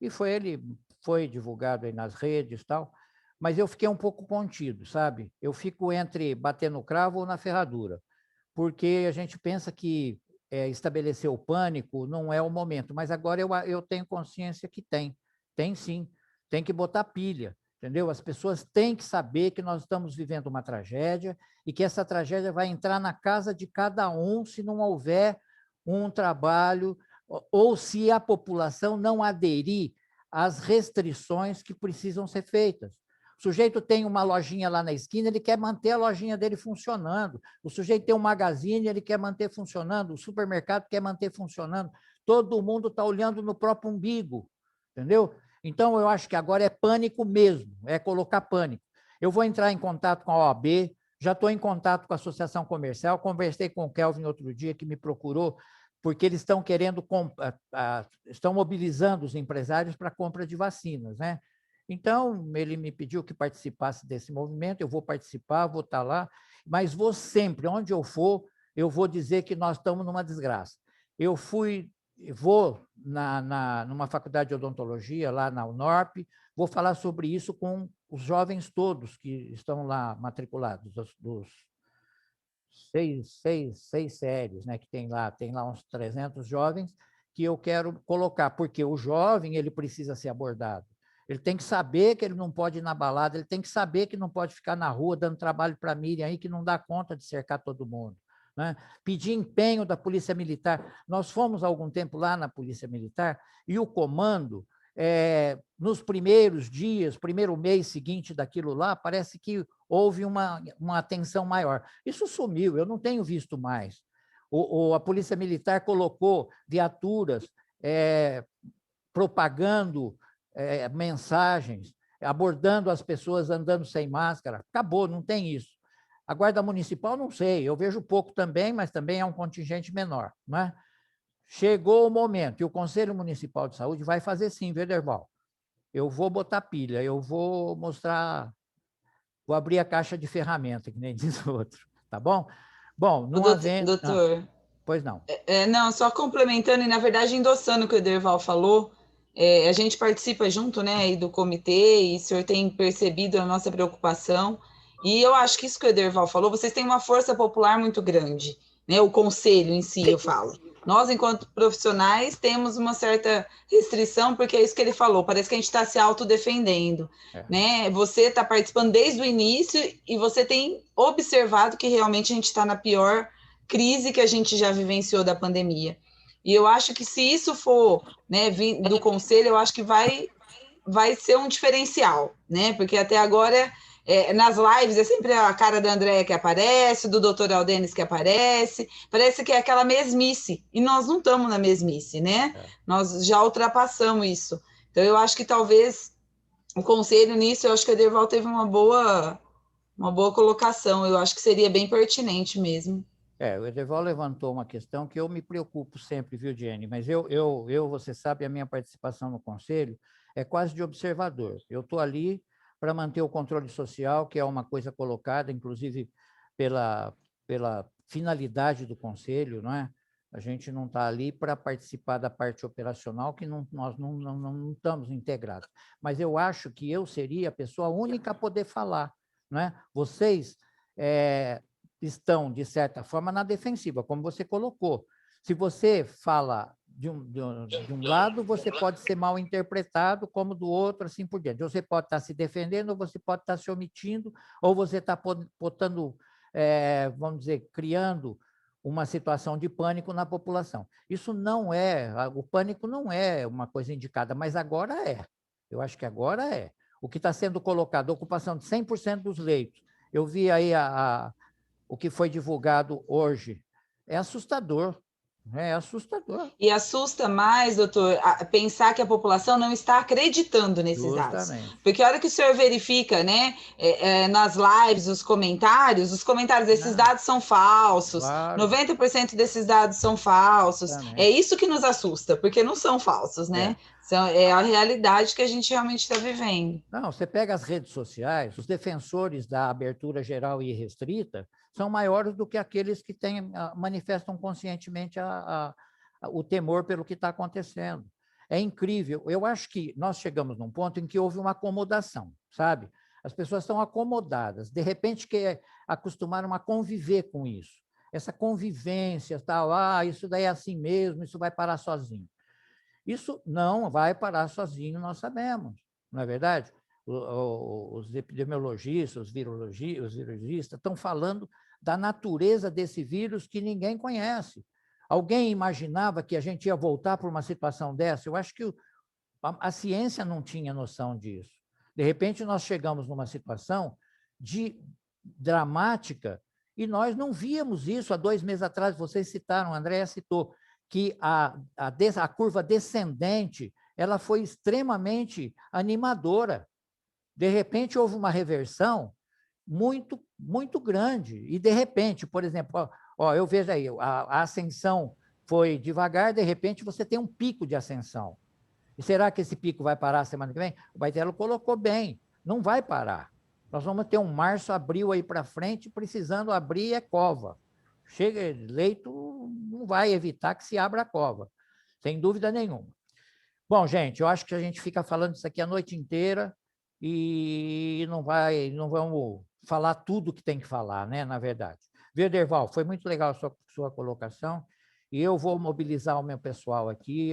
e foi divulgado aí nas redes e tal, mas eu fiquei um pouco contido, sabe? Eu fico entre bater no cravo ou na ferradura, porque a gente pensa que estabelecer o pânico não é o momento, mas agora eu tenho consciência que tem sim, tem que botar pilha, entendeu? As pessoas têm que saber que nós estamos vivendo uma tragédia e que essa tragédia vai entrar na casa de cada um se não houver um trabalho ou se a população não aderir às restrições que precisam ser feitas. O sujeito tem uma lojinha lá na esquina, ele quer manter a lojinha dele funcionando. O sujeito tem um magazine, ele quer manter funcionando. O supermercado quer manter funcionando. Todo mundo está olhando no próprio umbigo, entendeu? Então, eu acho que agora é pânico mesmo, é colocar pânico. Eu vou entrar em contato com a OAB, já estou em contato com a Associação Comercial, conversei com o Kelvin outro dia, que me procurou, porque eles estão estão mobilizando os empresários para a compra de vacinas, né? Então, ele me pediu que participasse desse movimento, eu vou participar, vou estar lá, mas vou sempre, onde eu for, eu vou dizer que nós estamos numa desgraça. Vou numa faculdade de odontologia, lá na UNORP, vou falar sobre isso com os jovens todos que estão lá matriculados, dos seis séries, né, que tem lá uns 300 jovens, que eu quero colocar, porque o jovem ele precisa ser abordado. Ele tem que saber que ele não pode ir na balada, ele tem que saber que não pode ficar na rua dando trabalho para a Miriam aí, que não dá conta de cercar todo mundo. Né? Pedir empenho da Polícia Militar. Nós fomos há algum tempo lá na Polícia Militar e o comando, nos primeiros dias, primeiro mês seguinte daquilo lá, parece que houve uma atenção maior. Isso sumiu, eu não tenho visto mais. A Polícia Militar colocou viaturas propagando mensagens, abordando as pessoas andando sem máscara. Acabou, não tem isso. A Guarda Municipal, não sei, eu vejo pouco também, mas também é um contingente menor. Né? Chegou o momento, e o Conselho Municipal de Saúde vai fazer sim, Ederval. Eu vou botar pilha, eu vou mostrar, vou abrir a caixa de ferramenta, que nem diz o outro, tá bom? Bom, não havendo... Doutor... Pois não. Não, só complementando e, na verdade, endossando o que o Ederval falou, A gente participa junto, né, aí do comitê, e o senhor tem percebido a nossa preocupação, e eu acho que isso que o Ederval falou, vocês têm uma força popular muito grande, né, o conselho em si, eu falo. Nós, enquanto profissionais, temos uma certa restrição, porque é isso que ele falou, parece que a gente está se autodefendendo, né? Você está participando desde o início e você tem observado que realmente a gente está na pior crise que a gente já vivenciou da pandemia. E eu acho que se isso for, né, do conselho, eu acho que vai ser um diferencial, né? Porque até agora, nas lives, é sempre a cara da Andréia que aparece, do doutor Aldenis que aparece, parece que é aquela mesmice, e nós não estamos na mesmice, né? Nós já ultrapassamos isso. Então, eu acho que talvez o conselho nisso, eu acho que a Ederval teve uma boa colocação, eu acho que seria bem pertinente mesmo. O Ederval levantou uma questão que eu me preocupo sempre, viu, Jenny? Mas você sabe, a minha participação no conselho é quase de observador. Eu estou ali para manter o controle social, que é uma coisa colocada, inclusive, pela finalidade do conselho, não é? A gente não está ali para participar da parte operacional, que nós não estamos integrados. Mas eu acho que eu seria a pessoa única a poder falar, não é? Vocês estão, de certa forma, na defensiva, como você colocou. Se você fala de um lado, você pode ser mal interpretado, como do outro, assim por diante. Você pode estar se defendendo, ou você pode estar se omitindo, ou você está botando, vamos dizer, criando uma situação de pânico na população. Isso não o pânico não é uma coisa indicada, mas agora é. Eu acho que agora é. O que está sendo colocado, a ocupação de 100% dos leitos. Eu vi aí o que foi divulgado hoje. É assustador. É assustador. E assusta mais, doutor, pensar que a população não está acreditando nesses Justamente. dados. Porque a hora que o senhor verifica, né, nas lives, os comentários desses dados são falsos, claro. 90% desses dados são falsos. Justamente. É isso que nos assusta, porque não são falsos, né? É a realidade que a gente realmente está vivendo. Não, você pega as redes sociais, os defensores da abertura geral e restrita são maiores do que aqueles que manifestam conscientemente o temor pelo que está acontecendo. É incrível. Eu acho que nós chegamos num ponto em que houve uma acomodação, sabe? As pessoas estão acomodadas, de repente que acostumaram a conviver com isso. Essa convivência, tal, isso daí é assim mesmo, isso vai parar sozinho. Isso não vai parar sozinho, nós sabemos, não é verdade? Os epidemiologistas, os virologistas estão falando da natureza desse vírus que ninguém conhece. Alguém imaginava que a gente ia voltar para uma situação dessa? Eu acho que a ciência não tinha noção disso. De repente, nós chegamos numa situação dramática e nós não víamos isso há 2 meses atrás. Vocês citaram, a Andréia citou, que a curva descendente ela foi extremamente animadora. De repente, houve uma reversão muito, muito grande. E, de repente, por exemplo, eu vejo aí, a ascensão foi devagar, de repente, você tem um pico de ascensão. E será que esse pico vai parar semana que vem? O Baitello colocou bem, não vai parar. Nós vamos ter um março, abril aí para frente, precisando abrir cova. Chega, leito não vai evitar que se abra a cova, sem dúvida nenhuma. Bom, gente, eu acho que a gente fica falando isso aqui a noite inteira e não vamos falar tudo que tem que falar, né, na verdade. Viu, Ederval, foi muito legal a sua colocação e eu vou mobilizar o meu pessoal aqui,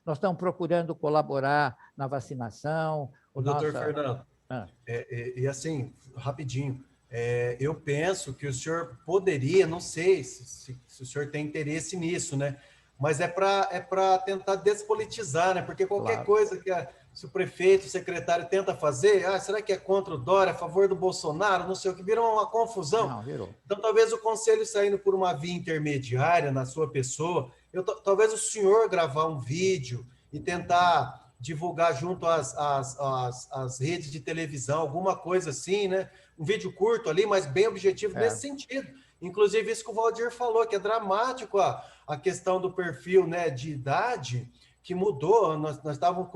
nós estamos procurando colaborar na vacinação. Doutor Fernando, e assim, rapidinho, eu penso que o senhor poderia, não sei se o senhor tem interesse nisso, né? Mas é para tentar despolitizar, né? Porque qualquer coisa que se o prefeito, o secretário tenta fazer, será que é contra o Dória, a favor do Bolsonaro, não sei o que, virou uma confusão. Não, virou. Então, talvez o conselho saindo por uma via intermediária na sua pessoa, talvez o senhor gravar um vídeo e tentar divulgar junto às redes de televisão, alguma coisa assim, né? Um vídeo curto ali, mas bem objetivo nesse sentido. Inclusive, isso que o Valdir falou, que é dramático a questão do perfil, né, de idade, que mudou. Nós estávamos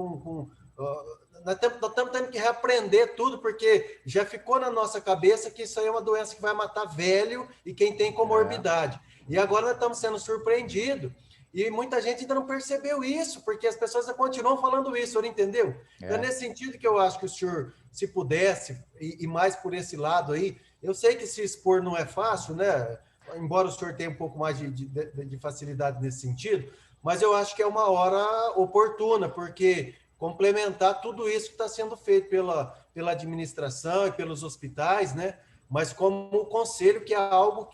nós estamos tendo que reaprender tudo, porque já ficou na nossa cabeça que isso aí é uma doença que vai matar velho e quem tem comorbidade. E agora nós estamos sendo surpreendidos. E muita gente ainda não percebeu isso, porque as pessoas continuam falando isso, o senhor entendeu? É nesse sentido que eu acho que o senhor, se pudesse, e mais por esse lado aí, eu sei que se expor não é fácil, né? Embora o senhor tenha um pouco mais de facilidade nesse sentido, mas eu acho que é uma hora oportuna, porque complementar tudo isso que está sendo feito pela administração e pelos hospitais, né? Mas como o conselho, que é algo,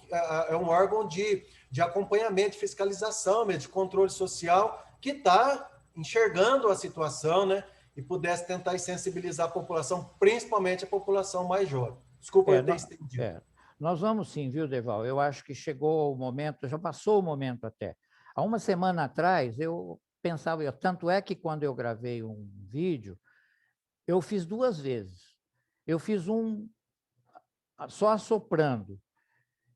é um órgão de acompanhamento, de fiscalização, de controle social, que está enxergando a situação, né? E pudesse tentar sensibilizar a população, principalmente a população mais jovem. Desculpa eu ter estendido. Nós vamos sim, viu, Deval? Eu acho que chegou o momento, já passou o momento até. Há uma semana atrás, eu pensava, tanto é que quando eu gravei um vídeo, eu fiz 2 vezes. Eu fiz um só assoprando,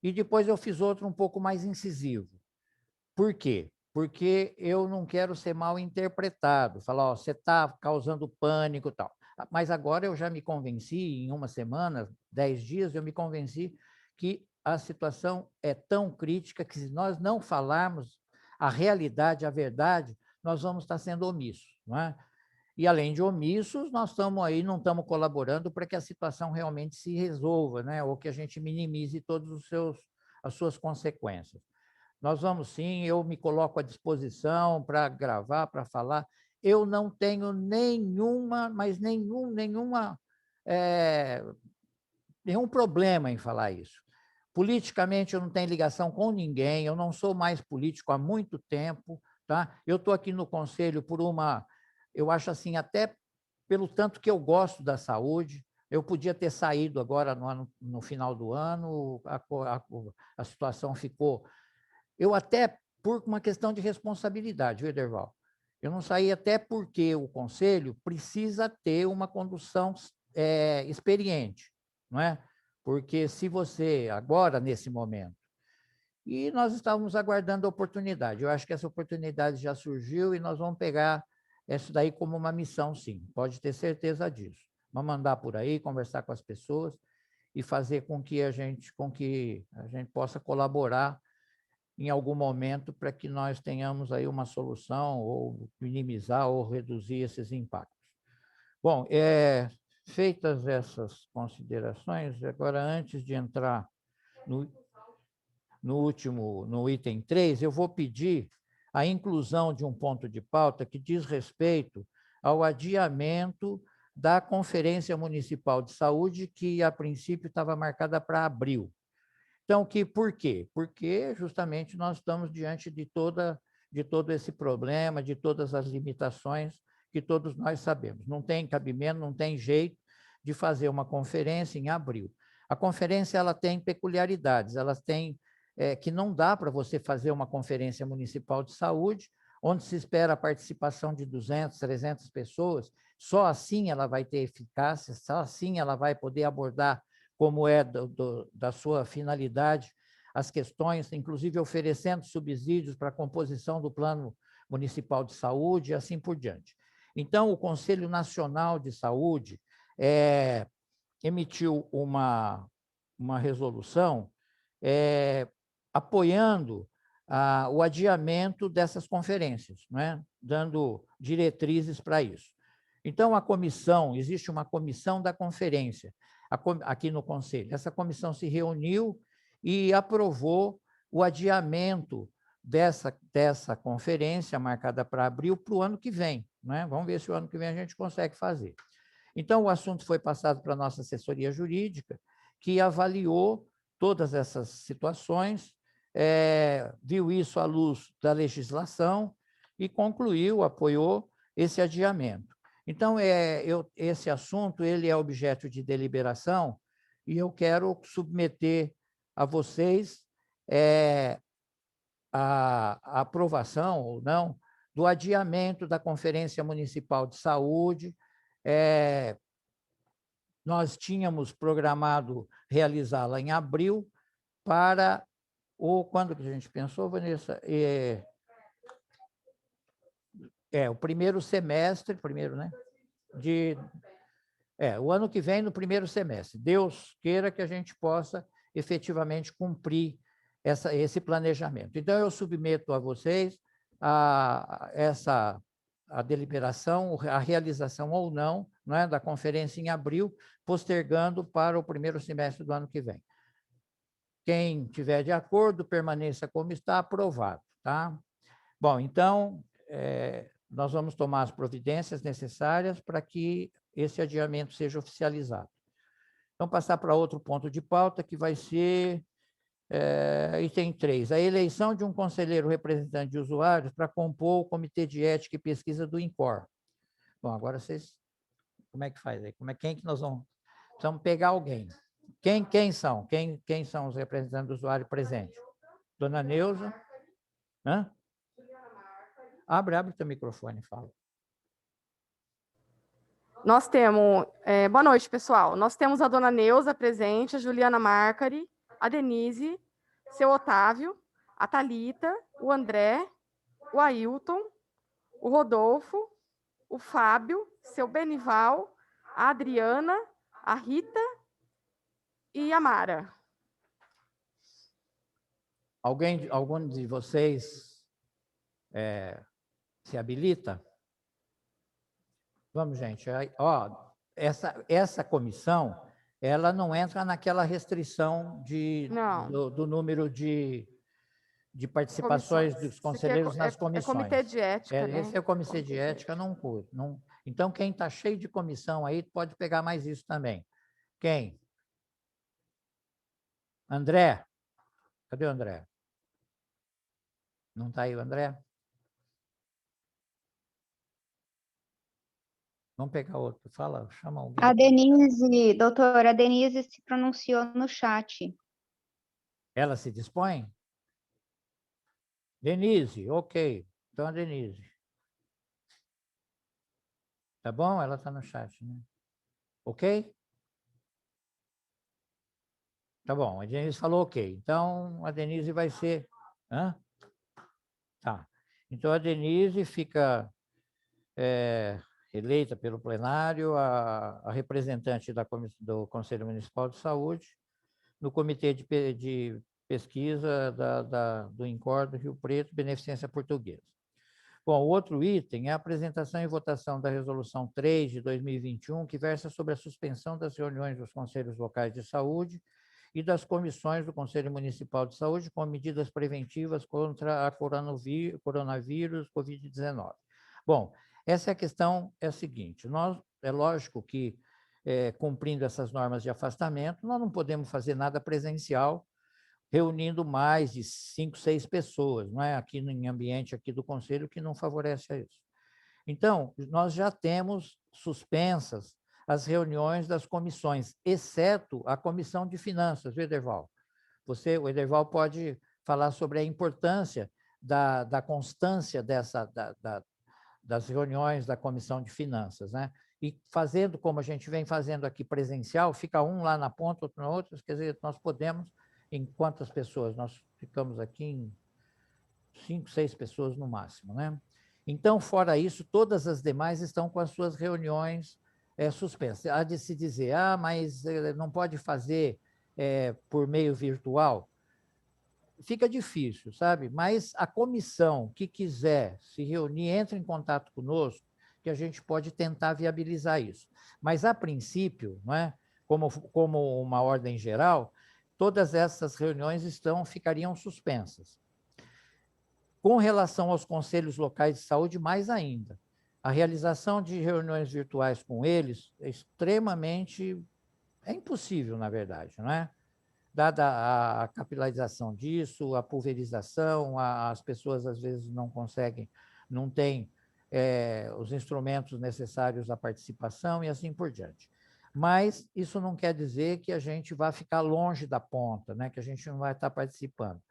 e depois eu fiz outro um pouco mais incisivo. Por quê? Porque eu não quero ser mal interpretado, falar, ó, você está causando pânico e tal. Mas agora eu já me convenci, em uma semana, 10 dias, eu me convenci que a situação é tão crítica que, se nós não falarmos a realidade, a verdade, nós vamos estar sendo omissos, não é? E, além de omissos, nós estamos aí, não estamos colaborando para que a situação realmente se resolva, né? Ou que a gente minimize todas as suas consequências. Nós vamos sim, eu me coloco à disposição para gravar, para falar. Eu não tenho nenhuma, mas nenhum problema em falar isso. Politicamente, eu não tenho ligação com ninguém, eu não sou mais político há muito tempo, tá? Eu estou aqui no conselho eu acho assim, até pelo tanto que eu gosto da saúde. Eu podia ter saído agora no final do ano, a situação ficou... Eu até, por uma questão de responsabilidade, viu, Ederval? Eu não saí até porque o conselho precisa ter uma condução experiente, não é? Porque se você, agora, nesse momento, e nós estávamos aguardando a oportunidade, eu acho que essa oportunidade já surgiu e nós vamos pegar isso daí como uma missão, sim, pode ter certeza disso. Vamos andar por aí, conversar com as pessoas e fazer com que a gente possa colaborar em algum momento para que nós tenhamos aí uma solução ou minimizar ou reduzir esses impactos. Bom, feitas essas considerações, agora, antes de entrar no item 3, eu vou pedir a inclusão de um ponto de pauta que diz respeito ao adiamento da Conferência Municipal de Saúde, que, a princípio, estava marcada para abril. Então, por quê? Porque, justamente, nós estamos diante de todo esse problema, de todas as limitações que todos nós sabemos. Não tem cabimento, não tem jeito de fazer uma conferência em abril. A conferência ela tem peculiaridades, elas têm que não dá para você fazer uma conferência municipal de saúde, onde se espera a participação de 200, 300 pessoas, só assim ela vai ter eficácia, só assim ela vai poder abordar, como é da sua finalidade, as questões, inclusive oferecendo subsídios para a composição do Plano Municipal de Saúde e assim por diante. Então, o Conselho Nacional de Saúde emitiu uma resolução apoiando o adiamento dessas conferências, né? Dando diretrizes para isso. Então, existe uma comissão da conferência aqui no Conselho. Essa comissão se reuniu e aprovou o adiamento dessa conferência marcada para abril para o ano que vem, né? Vamos ver se o ano que vem a gente consegue fazer. Então, o assunto foi passado para a nossa assessoria jurídica, que avaliou todas essas situações, viu isso à luz da legislação e concluiu, apoiou esse adiamento. Então, esse assunto ele é objeto de deliberação e eu quero submeter a vocês a aprovação ou não do adiamento da Conferência Municipal de Saúde. Nós tínhamos programado realizá-la em abril para quando que a gente pensou, Vanessa? O primeiro semestre, né? O ano que vem, no primeiro semestre. Deus queira que a gente possa efetivamente cumprir esse planejamento. Então, eu submeto a vocês a deliberação, a realização ou não, é, da conferência em abril, postergando para o primeiro semestre do ano que vem. Quem tiver de acordo, permaneça como está, aprovado. Tá? Bom, então, nós vamos tomar as providências necessárias para que esse adiamento seja oficializado. Então, passar para outro ponto de pauta, que vai ser item 3, a eleição de um conselheiro representante de usuários para compor o Comitê de Ética e Pesquisa do INCOR. Bom, agora vocês, como é que faz aí? Quem que nós vamos... Precisamos pegar alguém. Quem são? Quem são os representantes do usuário presentes? Dona Neuza? Hã? Abre teu microfone, fala. Nós temos... boa noite, pessoal. Nós temos a dona Neuza presente, a Juliana Marcari, a Denise, seu Otávio, a Thalita, o André, o Ailton, o Rodolfo, o Fábio, seu Benival, a Adriana, a Rita e a Mara. Algum de vocês se habilita? Vamos, gente. Essa comissão, ela não entra naquela restrição do número de participações dos conselheiros nas comissões. É comitê de ética, né? Esse é o comitê de ética, não. Então, quem está cheio de comissão aí, pode pegar mais isso também. Quem? André? Cadê o André? Não está aí o André? Vamos pegar outro. Fala, chama alguém. A Denise, doutora, a Denise se pronunciou no chat. Ela se dispõe? Denise, ok. Então, a Denise. Tá bom? Ela está no chat, né? Ok? Tá bom, a Denise falou ok. Então, a Denise vai ser... Hã? Tá. Então, a Denise fica eleita pelo plenário a representante do Conselho Municipal de Saúde no Comitê de Pesquisa do INCOR do Rio Preto, Beneficência Portuguesa. Bom, o outro item é a apresentação e votação da Resolução 3 de 2021, que versa sobre a suspensão das reuniões dos Conselhos Locais de Saúde e das comissões do Conselho Municipal de Saúde com medidas preventivas contra a coronavírus Covid-19. Bom, essa questão é a seguinte, é lógico que, cumprindo essas normas de afastamento, nós não podemos fazer nada presencial, reunindo mais de 5, 6 pessoas, não é? Aqui em ambiente aqui do Conselho, que não favorece a isso. Então, nós já temos suspensas as reuniões das comissões, exceto a Comissão de Finanças, viu, Ederval? O Ederval pode falar sobre a importância da constância das reuniões da Comissão de Finanças, né? E fazendo como a gente vem fazendo aqui presencial, fica um lá na ponta, outro na outra, quer dizer, nós podemos, em quantas pessoas? Nós ficamos aqui em 5, 6 pessoas no máximo, né? Então, fora isso, todas as demais estão com as suas reuniões suspensas. Há de se dizer, mas não pode fazer por meio virtual. Fica difícil, sabe? Mas a comissão que quiser se reunir, entre em contato conosco, que a gente pode tentar viabilizar isso. Mas, a princípio, não é? Como uma ordem geral, todas essas reuniões ficariam suspensas. Com relação aos conselhos locais de saúde, mais ainda. A realização de reuniões virtuais com eles é extremamente... É impossível, na verdade, não é? Dada a capilarização disso, a pulverização, as pessoas às vezes não conseguem, não têm os instrumentos necessários à participação e assim por diante. Mas isso não quer dizer que a gente vai ficar longe da ponta, né? Que a gente não vai estar participando.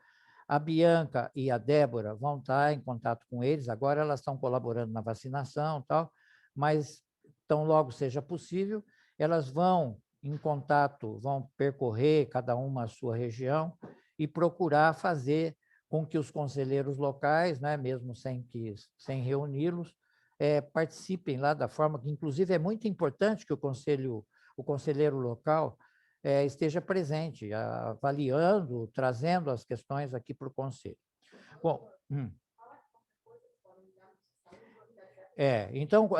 A Bianca e a Débora vão estar em contato com eles, agora elas estão colaborando na vacinação e tal, mas tão logo seja possível, elas vão em contato, vão percorrer cada uma a sua região e procurar fazer com que os conselheiros locais, né, mesmo sem reuni-los, participem lá da forma que, inclusive, é muito importante que o conselheiro local esteja presente, avaliando, trazendo as questões aqui para o Conselho. Bom, Então,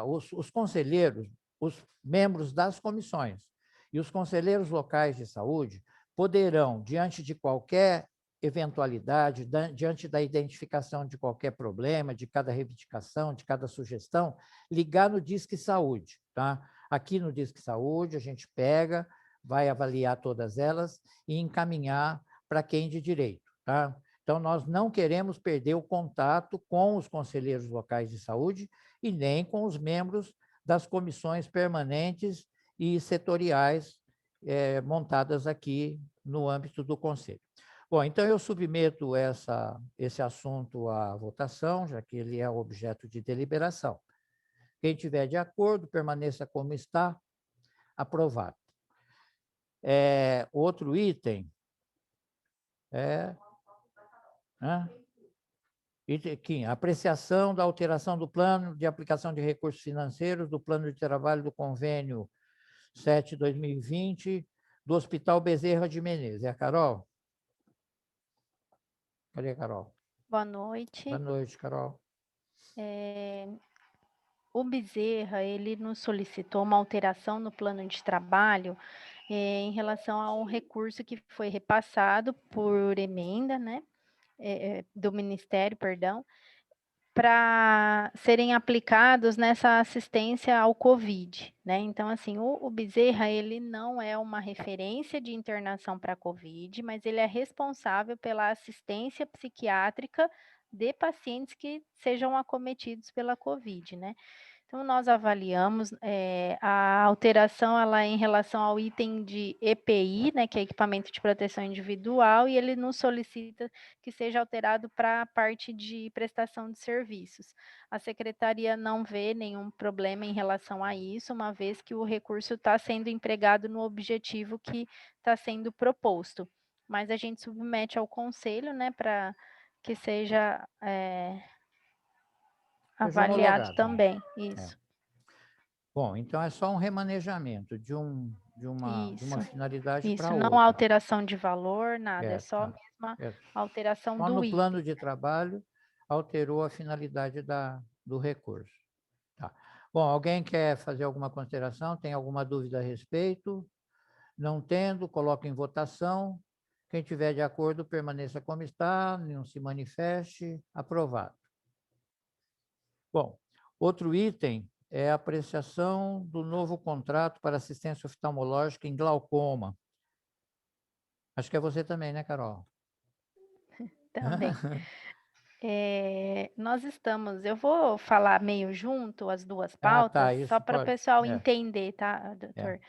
os conselheiros, os membros das comissões e os conselheiros locais de saúde poderão, diante de qualquer eventualidade, diante da identificação de qualquer problema, de cada reivindicação, de cada sugestão, ligar no Disque Saúde. Tá? Aqui no Disque Saúde, a gente pega, vai avaliar todas elas e encaminhar para quem de direito. Tá? Então, nós não queremos perder o contato com os conselheiros locais de saúde e nem com os membros das comissões permanentes e setoriais montadas aqui no âmbito do Conselho. Bom, então eu submeto esse assunto à votação, já que ele é objeto de deliberação. Quem tiver de acordo, permaneça como está, aprovado. Outro item Item apreciação da alteração do plano de aplicação de recursos financeiros do plano de trabalho do convênio 7/2020 do Hospital Bezerra de Menezes. É a Carol? Cadê a Carol? Boa noite. Boa noite, Carol. O Bezerra, ele nos solicitou uma alteração no plano de trabalho em relação a um recurso que foi repassado por emenda, né, do Ministério, perdão, para serem aplicados nessa assistência ao Covid, né? Então, assim, o Bezerra, ele não é uma referência de internação para Covid, mas ele é responsável pela assistência psiquiátrica de pacientes que sejam acometidos pela Covid, né? Então, nós avaliamos a alteração ela em relação ao item de EPI, né, que é equipamento de proteção individual, e ele nos solicita que seja alterado para a parte de prestação de serviços. A secretaria não vê nenhum problema em relação a isso, uma vez que o recurso está sendo empregado no objetivo que está sendo proposto. Mas a gente submete ao conselho, né, para que seja avaliado também, isso. Bom, então é só um remanejamento de uma finalidade para outra. Isso, não alteração de valor, nada, é só mesma alteração só do no item. plano de trabalho alterou a finalidade do recurso. Tá. Bom, alguém quer fazer alguma consideração? Tem alguma dúvida a respeito? Não tendo, coloco em votação. Quem tiver de acordo, permaneça como está, não se manifeste, aprovado. Bom, outro item é a apreciação do novo contrato para assistência oftalmológica em glaucoma. Acho que é você também, né, Carol? Também. Eu vou falar meio junto as duas pautas, só para o pessoal entender, tá, doutor?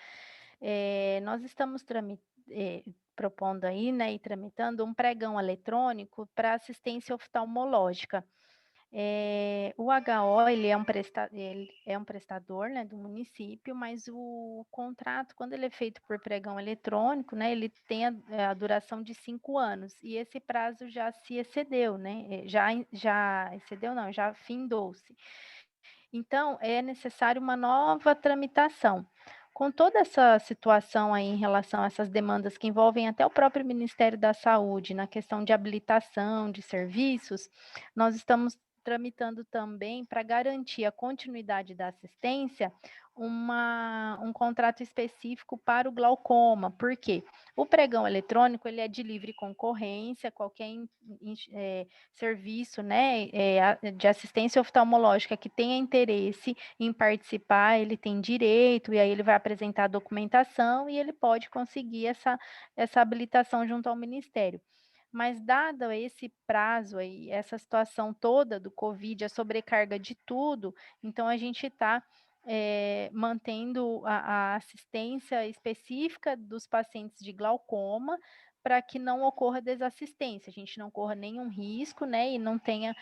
Nós estamos propondo aí, né, e tramitando um pregão eletrônico para assistência oftalmológica. O HO, ele é um prestador, né, do município, mas o contrato, quando ele é feito por pregão eletrônico, né, ele tem a duração de 5 anos, e esse prazo já se excedeu, né, já excedeu não, já findou-se. Então, é necessário uma nova tramitação. Com toda essa situação aí em relação a essas demandas que envolvem até o próprio Ministério da Saúde, na questão de habilitação de serviços, nós estamos tramitando também, para garantir a continuidade da assistência, um contrato específico para o glaucoma. Por quê? O pregão eletrônico, ele é de livre concorrência, qualquer serviço, né, de assistência oftalmológica que tenha interesse em participar, ele tem direito, e aí ele vai apresentar a documentação e ele pode conseguir essa habilitação junto ao Ministério. Mas dado esse prazo aí, essa situação toda do Covid, a sobrecarga de tudo, então a gente está mantendo a assistência específica dos pacientes de glaucoma, para que não ocorra desassistência, a gente não corra nenhum risco, né, e não tenha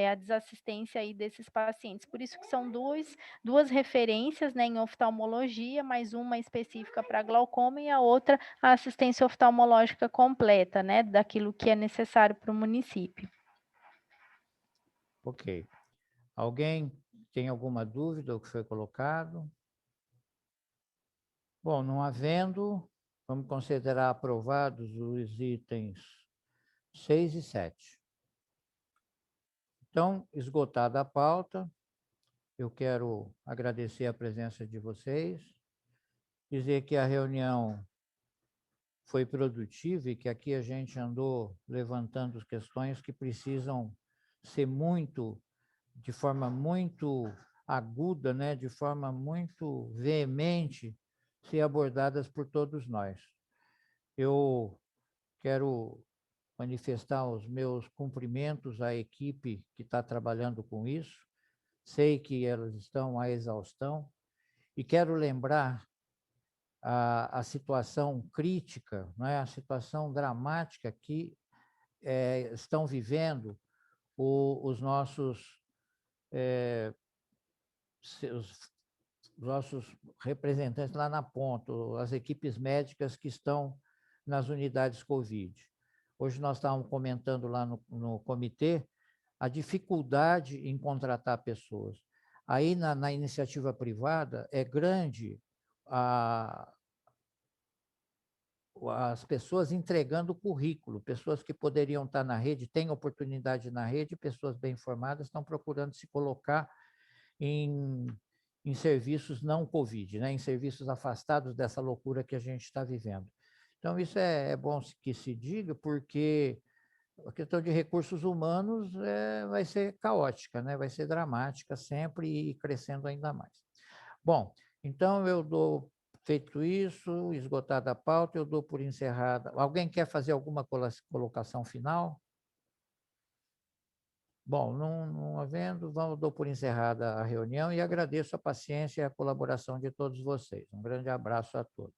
a desassistência aí desses pacientes. Por isso que são duas referências, né, em oftalmologia, mais uma específica para glaucoma e a outra a assistência oftalmológica completa, né, daquilo que é necessário para o município. Ok. Alguém tem alguma dúvida do que foi colocado? Bom, não havendo, vamos considerar aprovados os itens 6 e 7. Então, esgotada a pauta, eu quero agradecer a presença de vocês, dizer que a reunião foi produtiva e que aqui a gente andou levantando questões que precisam ser de forma muito aguda, né, de forma muito veemente, ser abordadas por todos nós. Eu quero manifestar os meus cumprimentos à equipe que está trabalhando com isso. Sei que elas estão à exaustão e quero lembrar a situação crítica, não é? A situação dramática que estão vivendo os nossos representantes lá na ponta, as equipes médicas que estão nas unidades Covid. Hoje nós estávamos comentando lá no comitê a dificuldade em contratar pessoas. Aí, na iniciativa privada, é grande as pessoas entregando currículo, pessoas que poderiam estar na rede, têm oportunidade na rede, pessoas bem informadas estão procurando se colocar em serviços não Covid, né? Em serviços afastados dessa loucura que a gente está vivendo. Então, isso é bom que se diga, porque a questão de recursos humanos vai ser caótica, né? Vai ser dramática sempre e crescendo ainda mais. Bom, então feito isso, esgotada a pauta, eu dou por encerrada. Alguém quer fazer alguma colocação final? Bom, não havendo, dou por encerrada a reunião e agradeço a paciência e a colaboração de todos vocês. Um grande abraço a todos.